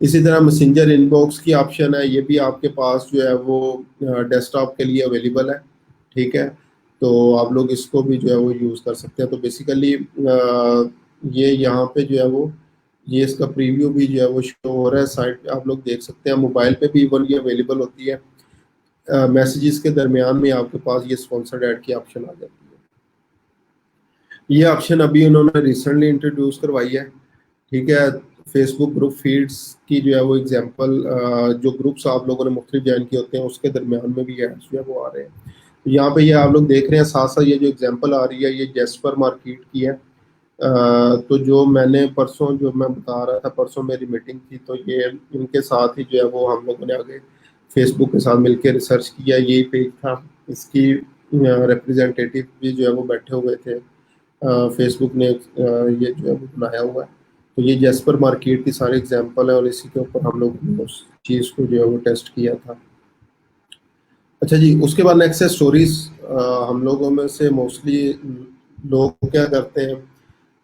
इसी तरह मैसेंजर इनबॉक्स की ऑप्शन है, ये भी आपके पास जो है वो डेस्कटॉप के लिए अवेलेबल है, ठीक है, तो आप लोग इसको भी जो है वो यूज़ कर सकते हैं। तो बेसिकली ये यहाँ पे जो है वो ये इसका प्रीव्यू भी जो है वो शो हो रहा है साइट पे, आप लोग देख सकते हैं। मोबाइल पे भी इवन ये अवेलेबल होती है, मैसेजेस के दरमियान में आपके पास ये स्पॉन्सर्ड ऐड की ऑप्शन आ जाती है। ये ऑप्शन अभी उन्होंने रिसेंटली इंट्रोड्यूस करवाई है, ठीक है। फेसबुक ग्रुप फीड्स की जो है वो एग्जांपल, जो ग्रुप्स आप लोगों ने मुख्तलिफ ज्वाइन किए होते हैं उसके दरमियान में भी एड्स जो है वो आ रहे हैं। तो यहाँ पे ये आप लोग देख रहे हैं, साथ साथ ये जो एग्जांपल आ रही है ये जेस्पर मार्केट की है। तो जो मैंने परसों जो मैं बता रहा था, परसों मेरी मीटिंग थी, तो ये इनके साथ ही जो है वो हम लोगों ने आगे फेसबुक के साथ मिलकर रिसर्च किया, यही पेज था, इसकी रिप्रेजेंटेटिव भी जो है वो बैठे हुए थे, फेसबुक ने ये जो है वो बनाया हुआ है। तो ये जेस्पर मार्केट की सारे एग्जांपल है और इसी के ऊपर हम लोग ने उस चीज़ को जो है वो टेस्ट किया था। अच्छा जी, उसके बाद नेक्स्ट है स्टोरीज। हम लोगों में से मोस्टली लोग क्या करते हैं,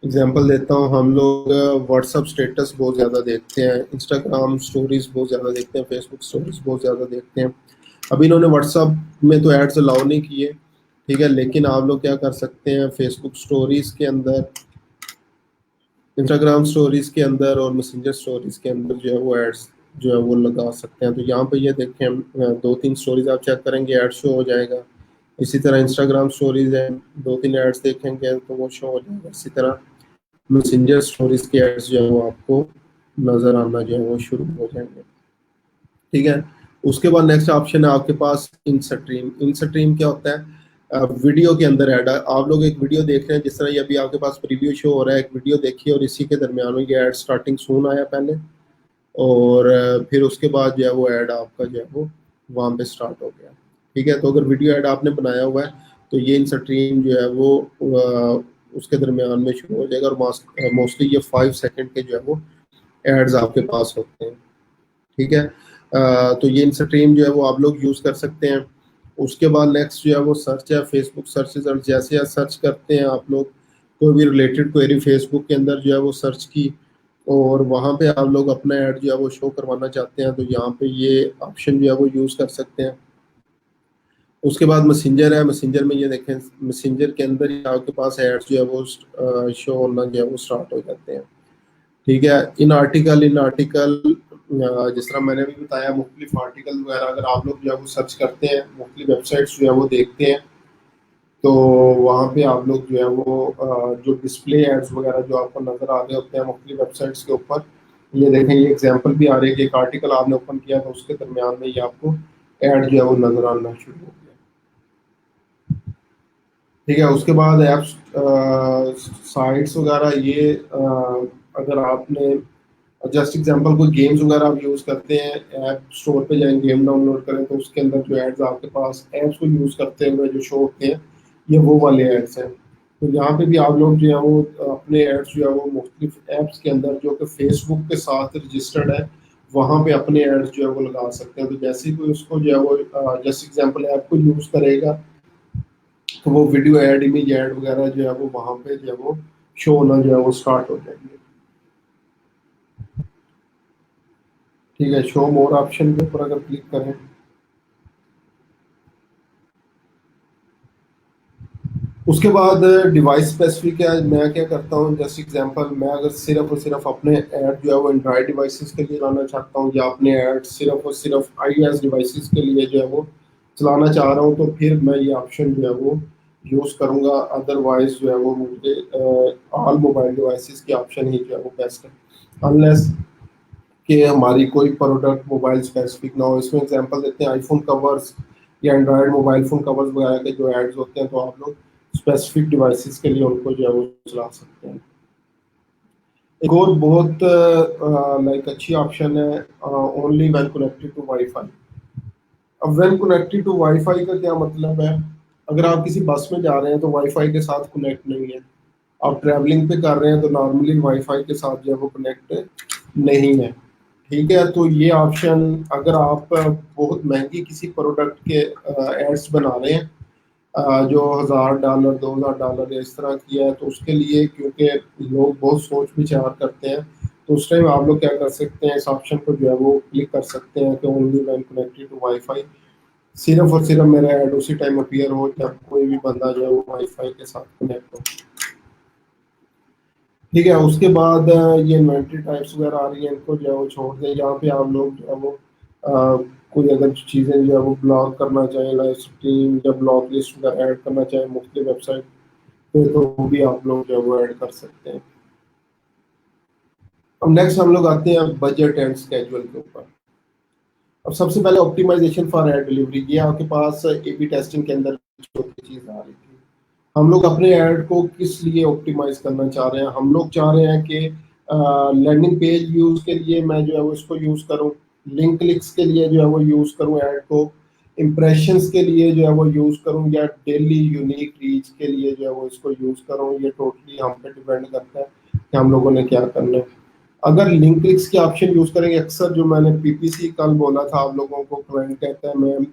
एग्जांपल देता हूँ, हम लोग व्हाट्सअप स्टेटस बहुत ज़्यादा देखते हैं, इंस्टाग्राम स्टोरीज बहुत ज़्यादा देखते हैं, फेसबुक स्टोरीज बहुत ज़्यादा देखते हैं। अभी इन्होंने व्हाट्सअप में तो एड्स अलाउ नहीं किए, ठीक है, लेकिन आप लोग क्या कर सकते हैं, फेसबुक स्टोरीज के अंदर, इंस्टाग्राम स्टोरीज के अंदर और मैसेंजर स्टोरीज के अंदर जो है वो एड्स जो है वो लगा सकते हैं। तो यहाँ पे ये देखें, 2-3 स्टोरीज आप चेक करेंगे ऐड शो हो जाएगा। इसी तरह इंस्टाग्राम स्टोरीज है, 2-3 एड्स देखेंगे तो वो शो हो जाएगा। इसी तरह मैसेंजर स्टोरीज के एड्स जो है वो आपको नजर आना जो है वो शुरू हो जाएंगे, ठीक है। उसके बाद नेक्स्ट ऑप्शन है आपके पास इन स्ट्रीम। इन स्ट्रीम क्या होता है, वीडियो के अंदर ऐड, आप लोग एक वीडियो देख रहे हैं, जिस तरह ये अभी आपके पास प्रीव्यू शो हो रहा है, एक वीडियो देखिए और इसी के दरमियान में ये ऐड स्टार्टिंग सून आया पहले, और फिर उसके बाद जो है वो ऐड आपका जो है वो वहाँ पे स्टार्ट हो गया, ठीक है। तो अगर वीडियो ऐड आपने बनाया हुआ है तो ये इन स्ट्रीम जो है वो उसके दरमियान में शुरू हो जाएगा, और मोस्टली ये 5 सेकंड के जो है वो एड्स आपके पास होते हैं, ठीक है। तो ये इन स्ट्रीम जो है वो आप लोग यूज़ कर सकते हैं। उसके बाद नेक्स्ट जो है वो सर्च है, फेसबुक सर्च रिजल्ट। जैसे आप सर्च करते हैं आप लोग कोई भी रिलेटेड क्वेरी फेसबुक के अंदर जो है वो सर्च की, और वहाँ पे आप लोग अपना ऐड जो है वो शो करवाना चाहते हैं, तो यहाँ पे ये ऑप्शन जो है वो यूज़ कर सकते हैं। उसके बाद मैसेंजर है, मैसेंजर में ये देखें, मैसेंजर के अंदर ही आपके पास एड्स जो है वो शो होना जो है वो स्टार्ट हो जाते हैं, ठीक है। इन आर्टिकल जिस तरह मैंने भी बताया, मुख्तलिफ आर्टिकल वगैरह अगर आप लोग जो है वो सर्च करते हैं, मुख्तलिफ वेबसाइट्स जो है वो देखते हैं, तो वहाँ पे आप लोग जो है वो जो डिस्प्ले एड्स वगैरह जो आपको नज़र आ रहे होते हैं मुख्तलिफ वेबसाइट्स के ऊपर, ये देखें, ये एग्जांपल भी आ रही है कि एक आर्टिकल आपने ओपन किया तो उसके दरमियान में ये आपको ऐड जो है वो नज़र आना शुरू हो गया, ठीक है। उसके बाद ऐप्स साइट्स वगैरह, ये अगर आपने जस्ट एग्जांपल कोई गेम्स वगैरह आप यूज़ करते हैं, ऐप स्टोर पे जाएं, गेम डाउनलोड करें, तो उसके अंदर जो एड्स आपके पास ऐप्स को यूज़ करते हुए जो शो होते हैं, ये वो वाले एड्स हैं। तो यहाँ पे भी आप लोग जो है वो अपने एड्स जो है वो मुख्तलिफ ऐप्स के अंदर जो कि फेसबुक के साथ रजिस्टर्ड है, वहाँ पे अपने एड्स जो है वो लगा सकते हैं। तो जैसे ही कोई उसको जो है वो जस्ट एग्जांपल ऐप को यूज़ करेगा, तो वो वीडियो ऐड, इमेज ऐड वगैरह जो है वो वहाँ पे जो है वो शो होना जो है वो स्टार्ट हो जाएंगे, ठीक है। शो मोर ऑप्शन के ऊपर अगर क्लिक करें, उसके बाद डिवाइस स्पेसिफिक है। मैं क्या करता हूँ, जैसे एग्जांपल, मैं अगर सिर्फ और सिर्फ अपने ऐड जो है वो एंड्रॉइड डिवाइसेस के लिए चलाना चाहता हूँ, या अपने ऐड सिर्फ और सिर्फ iOS डिवाइसेस के लिए जो है वो चलाना चाह रहा हूँ, तो फिर मैं ये ऑप्शन जो है वो यूज़ करूँगा, अदरवाइज जो है वो मुझे ऑल मोबाइल डिवाइसेस की ऑप्शन ही जो है वो बेस्ट है, अनलेस कि हमारी कोई प्रोडक्ट मोबाइल स्पेसिफिक ना हो। इसमें एग्जांपल देते हैं आईफोन कवर्स या एंड्रॉयड मोबाइल फ़ोन कवर्स वगैरह के जो एड्स होते हैं, तो आप लोग स्पेसिफिक डिवाइसेस के लिए उनको जो है वो चला सकते हैं। एक और बहुत लाइक अच्छी ऑप्शन है, only when connected to wifi. अब व्हेन कनेक्टेड टू वाईफाई का क्या मतलब है? अगर आप किसी बस में जा रहे हैं तो वाईफाई के साथ कनेक्ट नहीं है, आप ट्रैवलिंग पे कर रहे हैं तो नॉर्मली वाईफाई के साथ जो है वो कनेक्ट नहीं है। ठीक है, तो ये ऑप्शन अगर आप बहुत महंगी किसी प्रोडक्ट के एड्स बना रहे हैं, जो $1000 $2000 या इस तरह की है, तो उसके लिए क्योंकि लोग बहुत सोच विचार करते हैं, तो उस टाइम आप लोग क्या कर सकते हैं, इस ऑप्शन को जो है वो क्लिक कर सकते हैं कि only when connected to wifi. सिर्फ और सिर्फ मेरा ऐड उसी टाइम अपीयर हो जब कोई भी बंदा जो है वो वाईफाई के साथ कनेक्ट हो। ठीक है, उसके बाद ये इन्वेंटरी टाइप्स वगैरह आ रही हैं, इनको जो है वो छोड़ दें। यहाँ पे आप लोग जो है वो कोई अगर चीज़ें जो है वो ब्लॉक करना चाहें, लाइव स्ट्रीम या ब्लॉक लिस्ट वगैरह ऐड करना चाहें मुख्तलिफ वेबसाइट पे, तो वो भी आप लोग जो है वो ऐड कर सकते हैं। अब नेक्स्ट हम लोग आते हैं बजट एंड स्केड्यूल के ऊपर। अब सबसे पहले ऑप्टिमाइजेशन फॉर एड डिलीवरी, ये आपके पास ए बी टेस्टिंग के अंदर चौथी चीज़ आ रही थी। हम लोग अपने ऐड को किस लिए ऑप्टिमाइज करना चाह रहे हैं? हम लोग चाह रहे हैं कि लैंडिंग पेज व्यूज के लिए मैं जो है वो इसको यूज करूं, लिंक क्लिक्स के लिए जो है वो यूज करूं ऐड को, इम्प्रेशंस के लिए जो है वो यूज करूं, या डेली यूनिक रीच के लिए जो है वो इसको यूज करूं। ये टोटली हम पे डिपेंड करता है कि हम लोगों ने क्या करना है। अगर लिंक क्लिक्स के ऑप्शन यूज करेंगे, अक्सर जो मैंने पीपीसी कल बोला था आप लोगों को, क्लाइंट कहता है मैं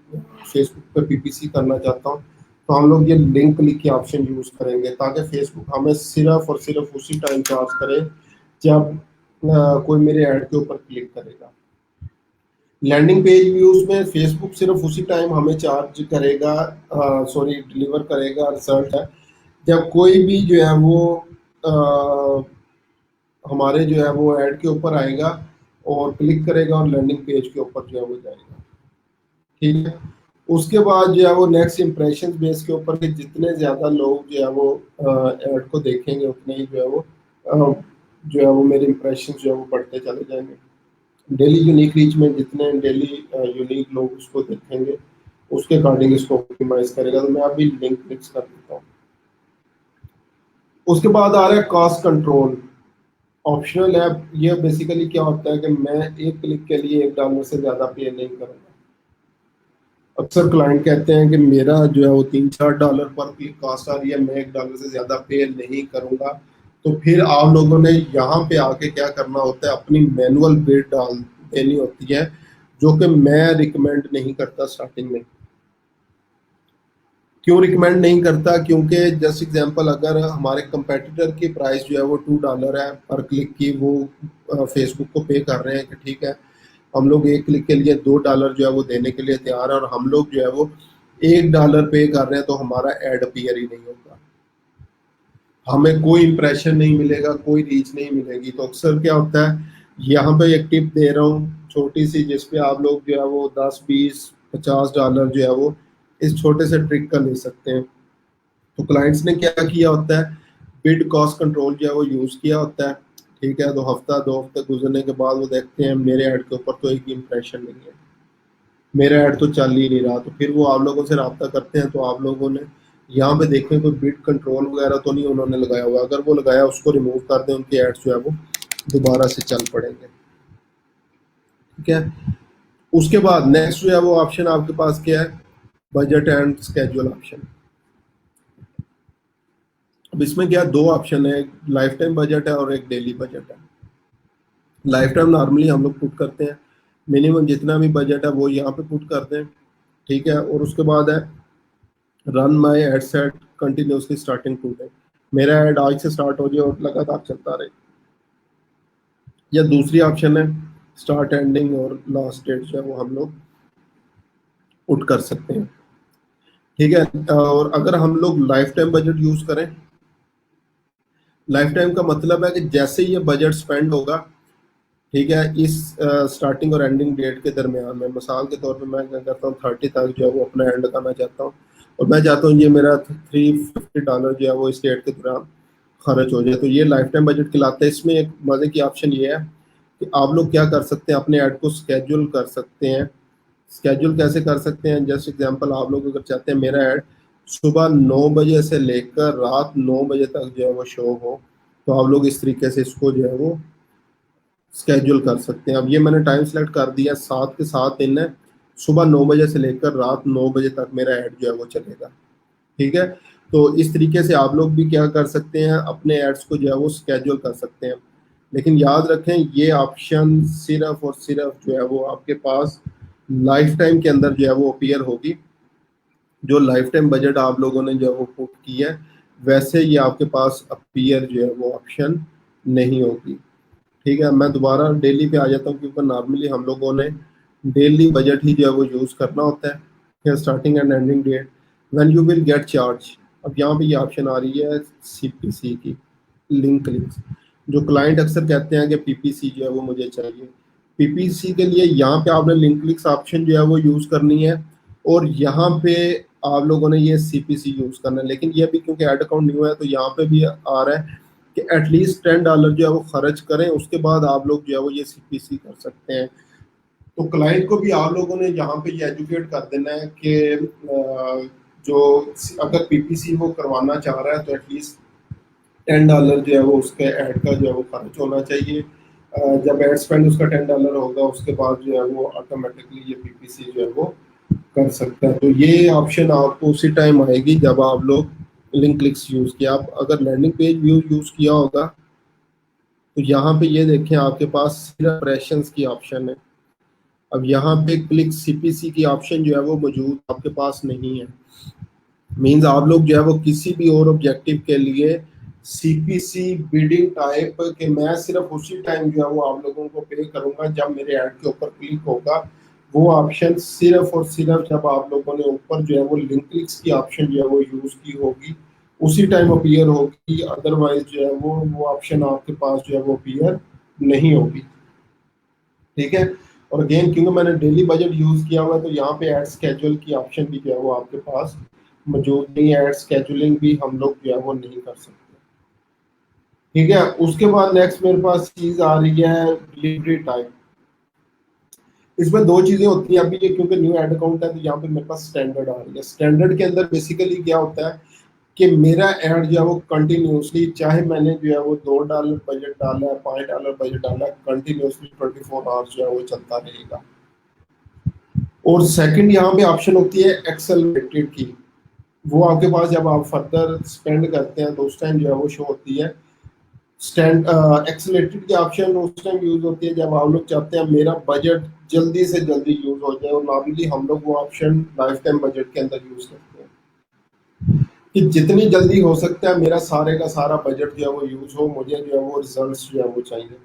फेसबुक पे पीपीसी करना चाहता हूँ, तो हम लोग ये लिंक क्लिक के ऑप्शन यूज करेंगे ताकि फेसबुक हमें सिर्फ और सिर्फ उसी टाइम चार्ज करे जब कोई मेरे ऐड के ऊपर क्लिक करेगा। लैंडिंग पेज व्यूज में फेसबुक सिर्फ उसी टाइम हमें चार्ज करेगा, सॉरी डिलीवर करेगा रिजल्ट है, जब कोई भी जो है वो अ, हमारे जो है वो ऐड के ऊपर आएगा और क्लिक करेगा और लैंडिंग पेज के ऊपर जो है वो जाएगा। ठीक है, उसके बाद जो है वो नेक्स्ट इंप्रेशन बेस के ऊपर कि जितने ज़्यादा लोग जो है वो ऐड को देखेंगे उतने ही जो है वो जो है वो मेरे इंप्रेशन जो है वो बढ़ते चले जाएंगे। डेली यूनिक रीच में जितने डेली यूनिक लोग उसको देखेंगे उसके अकॉर्डिंग इसको ऑप्टिमाइज करेगा। तो मैं अभी लिंक फिक्स कर देता हूँ। उसके बाद आ रहा है कॉस्ट कंट्रोल, ऑप्शनल है। ये बेसिकली क्या होता है कि मैं एक क्लिक के लिए $1 से ज़्यादा पे नहीं करूँगा। अक्सर क्लाइंट कहते हैं कि मेरा जो है वो $3-4 पर क्लिक कॉस्ट आ रही है, मैं $1 से ज़्यादा पे नहीं करूँगा। तो फिर आप लोगों ने यहाँ पे आके क्या करना होता है, अपनी मैनुअल बिड डाल देनी होती है, जो कि मैं रिकमेंड नहीं करता स्टार्टिंग में। क्यों रिकमेंड नहीं करता? क्योंकि जस्ट एग्जांपल, अगर हमारे कंपेटिटर की प्राइस जो है वो $2 है पर क्लिक की, वो फेसबुक को पे कर रहे हैं कि ठीक है हम लोग एक क्लिक के लिए $2 जो है वो देने के लिए तैयार है, और हम लोग जो है वो $1 पे कर रहे हैं, तो हमारा एड अपीयर ही नहीं होगा, हमें कोई इंप्रेशन नहीं मिलेगा, कोई रीच नहीं मिलेगी। तो अक्सर क्या होता है, यहाँ पे एक टिप दे रहा हूँ छोटी सी, जिसपे आप लोग जो है वो 10 20 $50 जो है वो इस छोटे से ट्रिक का ले सकते हैं। तो क्लाइंट्स ने क्या किया होता है, बिड कॉस्ट कंट्रोल जो है वो यूज़ किया होता है। ठीक है, तो हफ्ता 2 हफ्ते गुजरने के बाद वो देखते हैं मेरे ऐड के ऊपर तो एक इंप्रेशन नहीं है, मेरा ऐड तो चल ही नहीं रहा। तो फिर वो आप लोगों से रब्ता करते हैं, तो आप लोगों ने यहाँ पे देखें कोई बिड कंट्रोल वगैरह तो नहीं उन्होंने लगाया हुआ। अगर वो लगाया उसको रिमूव कर दें, उनके एड्स जो है वो दोबारा से चल पड़ेंगे। ठीक है, उसके बाद नेक्स्ट जो है वो ऑप्शन आपके पास क्या है, बजट एंड स्केड्यूल ऑप्शन। अब इसमें क्या दो ऑप्शन है, एक लाइफ टाइम बजट है और एक डेली बजट है। लाइफ टाइम नॉर्मली हम लोग पुट करते हैं, मिनिमम जितना भी बजट है वो यहाँ पे पुट करते हैं। ठीक है, और उसके बाद है run my ad set continuously starting to, मेरा ऐड आज से स्टार्ट हो जाए और लगातार चलता रहे। या दूसरी ऑप्शन है स्टार्ट एंडिंग और लास्ट डेट जो है वो हम लोग पुट कर सकते हैं। ठीक है, और अगर हम लोग लाइफ टाइम बजट यूज करें, लाइफ टाइम का मतलब है कि जैसे ये बजट स्पेंड होगा, ठीक है, इस स्टार्टिंग और एंडिंग डेट के दरमियान में, मिसाल के तौर पे मैं क्या करता हूँ 30 तक जो है वो अपना एंड करना चाहता हूँ, और मैं चाहता हूँ ये मेरा $350 जो है वो इस एड के दौरान खर्च हो जाए, तो ये लाइफ टाइम बजट कहलाता है। इसमें एक मजे की ऑप्शन ये है कि आप लोग क्या कर सकते हैं, अपने ऐड को स्केड्यूल कर सकते हैं। स्केड्यूल कैसे कर सकते हैं, जस्ट एग्जांपल, आप लोग अगर चाहते हैं मेरा ऐड सुबह 9 बजे से लेकर रात 9 बजे तक जो है वो शो हो, तो आप लोग इस तरीके से इसको जो है वो स्केड्यूल कर सकते हैं। अब ये मैंने टाइम सेलेक्ट कर दिया, 7 के 7 दिन है, सुबह 9 बजे से लेकर रात 9 बजे तक मेरा ऐड जो है वो चलेगा। ठीक है, तो इस तरीके से आप लोग भी क्या कर सकते हैं, अपने एड्स को जो है वो स्केड्यूल कर सकते हैं। लेकिन याद रखें, ये ऑप्शन सिर्फ और सिर्फ जो है वो आपके पास लाइफ टाइम के अंदर जो है वो अपीयर होगी। जो लाइफ टाइम बजट आप लोगों ने जो है वो पुट की है, वैसे ये आपके पास अपीयर जो है वो ऑप्शन नहीं होगी। ठीक है, मैं दोबारा डेली पे आ जाता हूँ, क्योंकि नॉर्मली हम लोगों ने डेली बजट ही जो है वो यूज़ करना होता है, starting and ending date, when you will get charge. अब यहाँ पे ये ऑप्शन आ रही है सीपीसी की, लिंक लिंक्स। जो क्लाइंट अक्सर कहते हैं कि पीपीसी जो है वो मुझे चाहिए, पीपीसी के लिए यहाँ पे आपने लिंक लिंक्स ऑप्शन जो है वो यूज़ करनी है, और यहाँ पे आप लोगों ने ये सीपीसी यूज़ करना है। लेकिन ये भी क्योंकि ऐड अकाउंट न्यू है, तो यहाँ पे भी आ रहा है कि एटलीस्ट $10 जो है वो खर्च करें, उसके बाद आप लोग जो है वो ये सीपीसी कर सकते हैं। तो क्लाइंट को भी आप लोगों ने यहाँ पे ये एजुकेट कर देना है कि जो अगर पीपीसी वो करवाना चाह रहा है, तो एटलीस्ट $10 जो है वो उसके ऐड का जो है वो खर्च होना चाहिए। जब एड स्पेंड उसका $10 होगा, उसके बाद जो है वो ऑटोमेटिकली ये पीपीसी जो है वो कर सकता है। तो ये ऑप्शन आपको उसी टाइम आएगी जब आप लोग लिंक क्लिक्स यूज़ किया। आप अगर लैंडिंग पेज व्यू यूज़ किया होगा, तो यहाँ पे ये देखें आपके पास सिर्फ इंप्रेशंस की ऑप्शन है। अब यहाँ पे क्लिक सीपीसी की ऑप्शन जो है वो मौजूद आपके पास नहीं है। मींस आप लोग जो है वो किसी भी और ऑब्जेक्टिव के लिए सीपीसी बिडिंग टाइप के, मैं सिर्फ उसी टाइम जो है वो आप लोगों को पे करूंगा जब मेरे ऐड के ऊपर क्लिक होगा। वो ऑप्शन सिर्फ और सिर्फ जब आप लोगों ने ऊपर जो है वो लिंक क्लिक्स की ऑप्शन जो है वो यूज की होगी, उसी टाइम अपीयर होगी। अदरवाइज जो है वो ऑप्शन आपके पास जो है वो अपीयर नहीं होगी। ठीक है, और अगेन क्योंकि मैंने डेली बजट यूज किया हुआ है, तो यहाँ पे एड स्केड्यूल की ऑप्शन भी जो है वो आपके पास मौजूद नहीं है। एड स्केड्यूलिंग भी हम लोग जो है वो नहीं कर सकते। ठीक है, उसके बाद नेक्स्ट मेरे पास चीज आ रही है डिलीवरी टाइम। इसमें दो चीजें होती हैं। अभी ये क्योंकि न्यू एड अकाउंट है, तो यहाँ पे मेरे पास स्टैंडर्ड आ रही है। स्टैंडर्ड के अंदर बेसिकली क्या होता है कि मेरा ऐड जो है वो कंटिन्यूसली, चाहे मैंने जो है वो $2 बजट डाला है, $5 बजट डाला है, कंटिन्यूसली 24 आवर्स जो है वो चलता रहेगा। और सेकंड यहाँ पे ऑप्शन होती है एक्सेलरेटेड की। वो आपके पास जब आप फर्दर स्पेंड करते हैं, तो उस टाइम जो है वो शो होती है। स्टैंड एक्सेलरेटेड की ऑप्शन उस टाइम यूज होती है जब आप लोग चाहते हैं मेरा बजट जल्दी से जल्दी यूज हो जाए, और नॉर्मली हम लोग वो ऑप्शन लाइफ टाइम बजट के अंदर यूज करते हैं कि जितनी जल्दी हो सकता है मेरा सारे का सारा बजट जो है वो यूज हो, मुझे जो है वो रिजल्ट्स जो है वो चाहिए।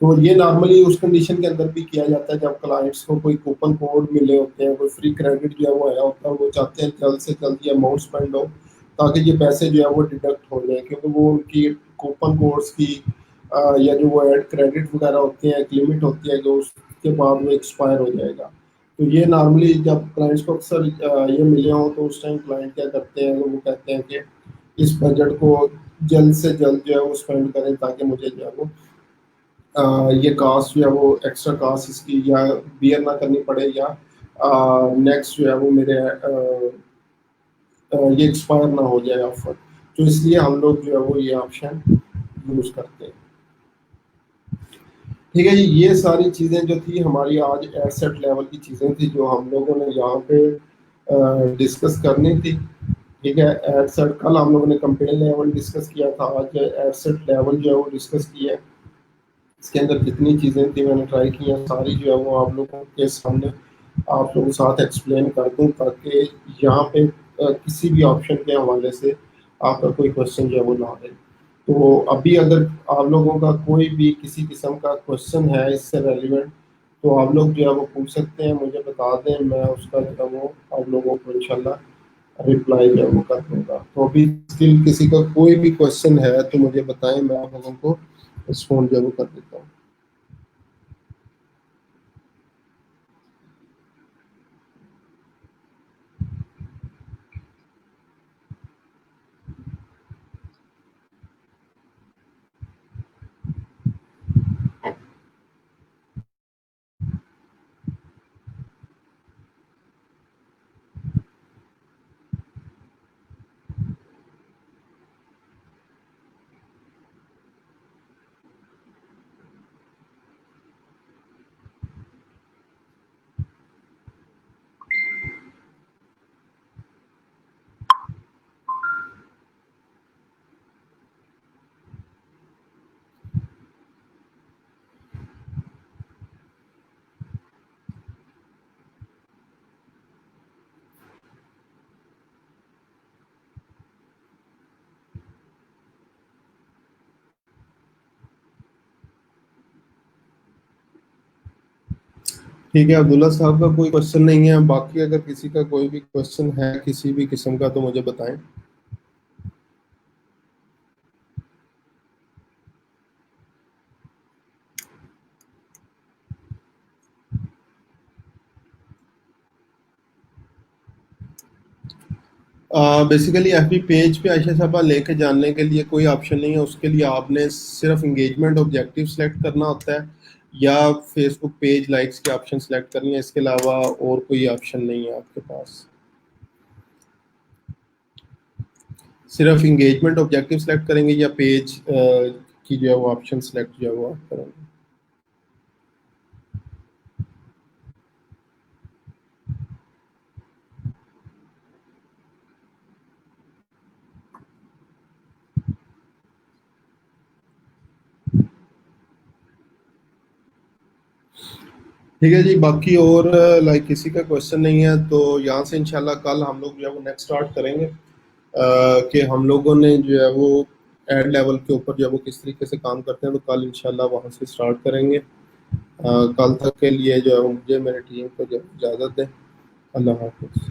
तो ये नॉर्मली उस कंडीशन के अंदर भी किया जाता है जब क्लाइंट्स को कोई कूपन कोड मिले होते हैं, कोई फ्री क्रेडिट जो है वो आया होता है, वो चाहते हैं जल्द से जल्द ये अमाउंट स्पेंड हो, ताकि ये पैसे जो है वो डिडक्ट हो जाए, क्योंकि वो उनकी कूपन कोड्स की या जो वो एड क्रेडिट वगैरह होते हैं, एक लिमिट होती है जो उसके बाद वो एक्सपायर हो जाएगा। तो ये नॉर्मली जब क्लाइंट्स को अक्सर ये मिले हों, तो उस टाइम क्लाइंट क्या करते हैं, वो कहते हैं कि इस बजट को जल्द से जल्द जो है वो स्पेंड करें, ताकि मुझे जो है वो ये कास्ट जो है वो एक्स्ट्रा कास्ट इसकी या बियर ना करनी पड़े, या नेक्स्ट जो है वो मेरे ये एक्सपायर ना हो जाए ऑफर। तो इसलिए हम लोग जो है वो ये ऑप्शन यूज करते हैं। ठीक है जी, ये सारी चीज़ें जो थी हमारी आज एडसेट लेवल की चीज़ें थी जो हम लोगों ने यहाँ पे डिस्कस करनी थी। ठीक है, एडसेट कल हम लोगों ने कंपेन लेवल डिस्कस किया था, आज एडसेट लेवल जो है वो डिस्कस किया है। इसके अंदर जितनी चीज़ें थी मैंने ट्राई की हैं, सारी जो है वो आप लोगों के सामने आप लोगों के साथ एक्सप्लेन कर दूँ, ताकि यहाँ पे किसी भी ऑप्शन के हवाले से आपका कोई क्वेश्चन जो है वो ना आए। तो अभी अगर आप लोगों का कोई भी किसी किस्म का क्वेश्चन है इससे रेलिवेंट, तो आप लोग जो है वो पूछ सकते हैं, मुझे बता दें, मैं उसका जो है वो आप लोगों को इंशाल्लाह रिप्लाई जो है वो कर दूंगा। तो अभी स्टिल किसी का कोई भी क्वेश्चन है तो मुझे बताएं, मैं आप लोगों को रिस्पॉन्ड जो है वो कर देता हूँ। ठीक है, अब्दुल्ला साहब का कोई क्वेश्चन नहीं है। बाकी अगर किसी का कोई भी क्वेश्चन है किसी भी किस्म का तो मुझे बताएं। बेसिकली एफबी पेज पे आयशा साहबा लेके जानने के लिए कोई ऑप्शन नहीं है। उसके लिए आपने सिर्फ इंगेजमेंट ऑब्जेक्टिव सेलेक्ट करना होता है या फेसबुक पेज लाइक्स के ऑप्शन सेलेक्ट करनी है। इसके अलावा और कोई ऑप्शन नहीं है आपके पास। सिर्फ इंगेजमेंट ऑब्जेक्टिव सेलेक्ट करेंगे या पेज की जो है वो ऑप्शन सेलेक्ट जो है वो आप करेंगे। ठीक है जी, बाकी और लाइक किसी का क्वेश्चन नहीं है तो यहाँ से इंशाल्लाह कल हम लोग जो है वो नेक्स्ट स्टार्ट करेंगे कि हम लोगों ने जो है वो एड लेवल के ऊपर जो है वो किस तरीके से काम करते हैं। तो कल इंशाल्लाह वहाँ से स्टार्ट करेंगे। कल तक के लिए जो है वो मुझे मेरी टीम को जो इजाज़त दें। अल्लाह हाफिज़।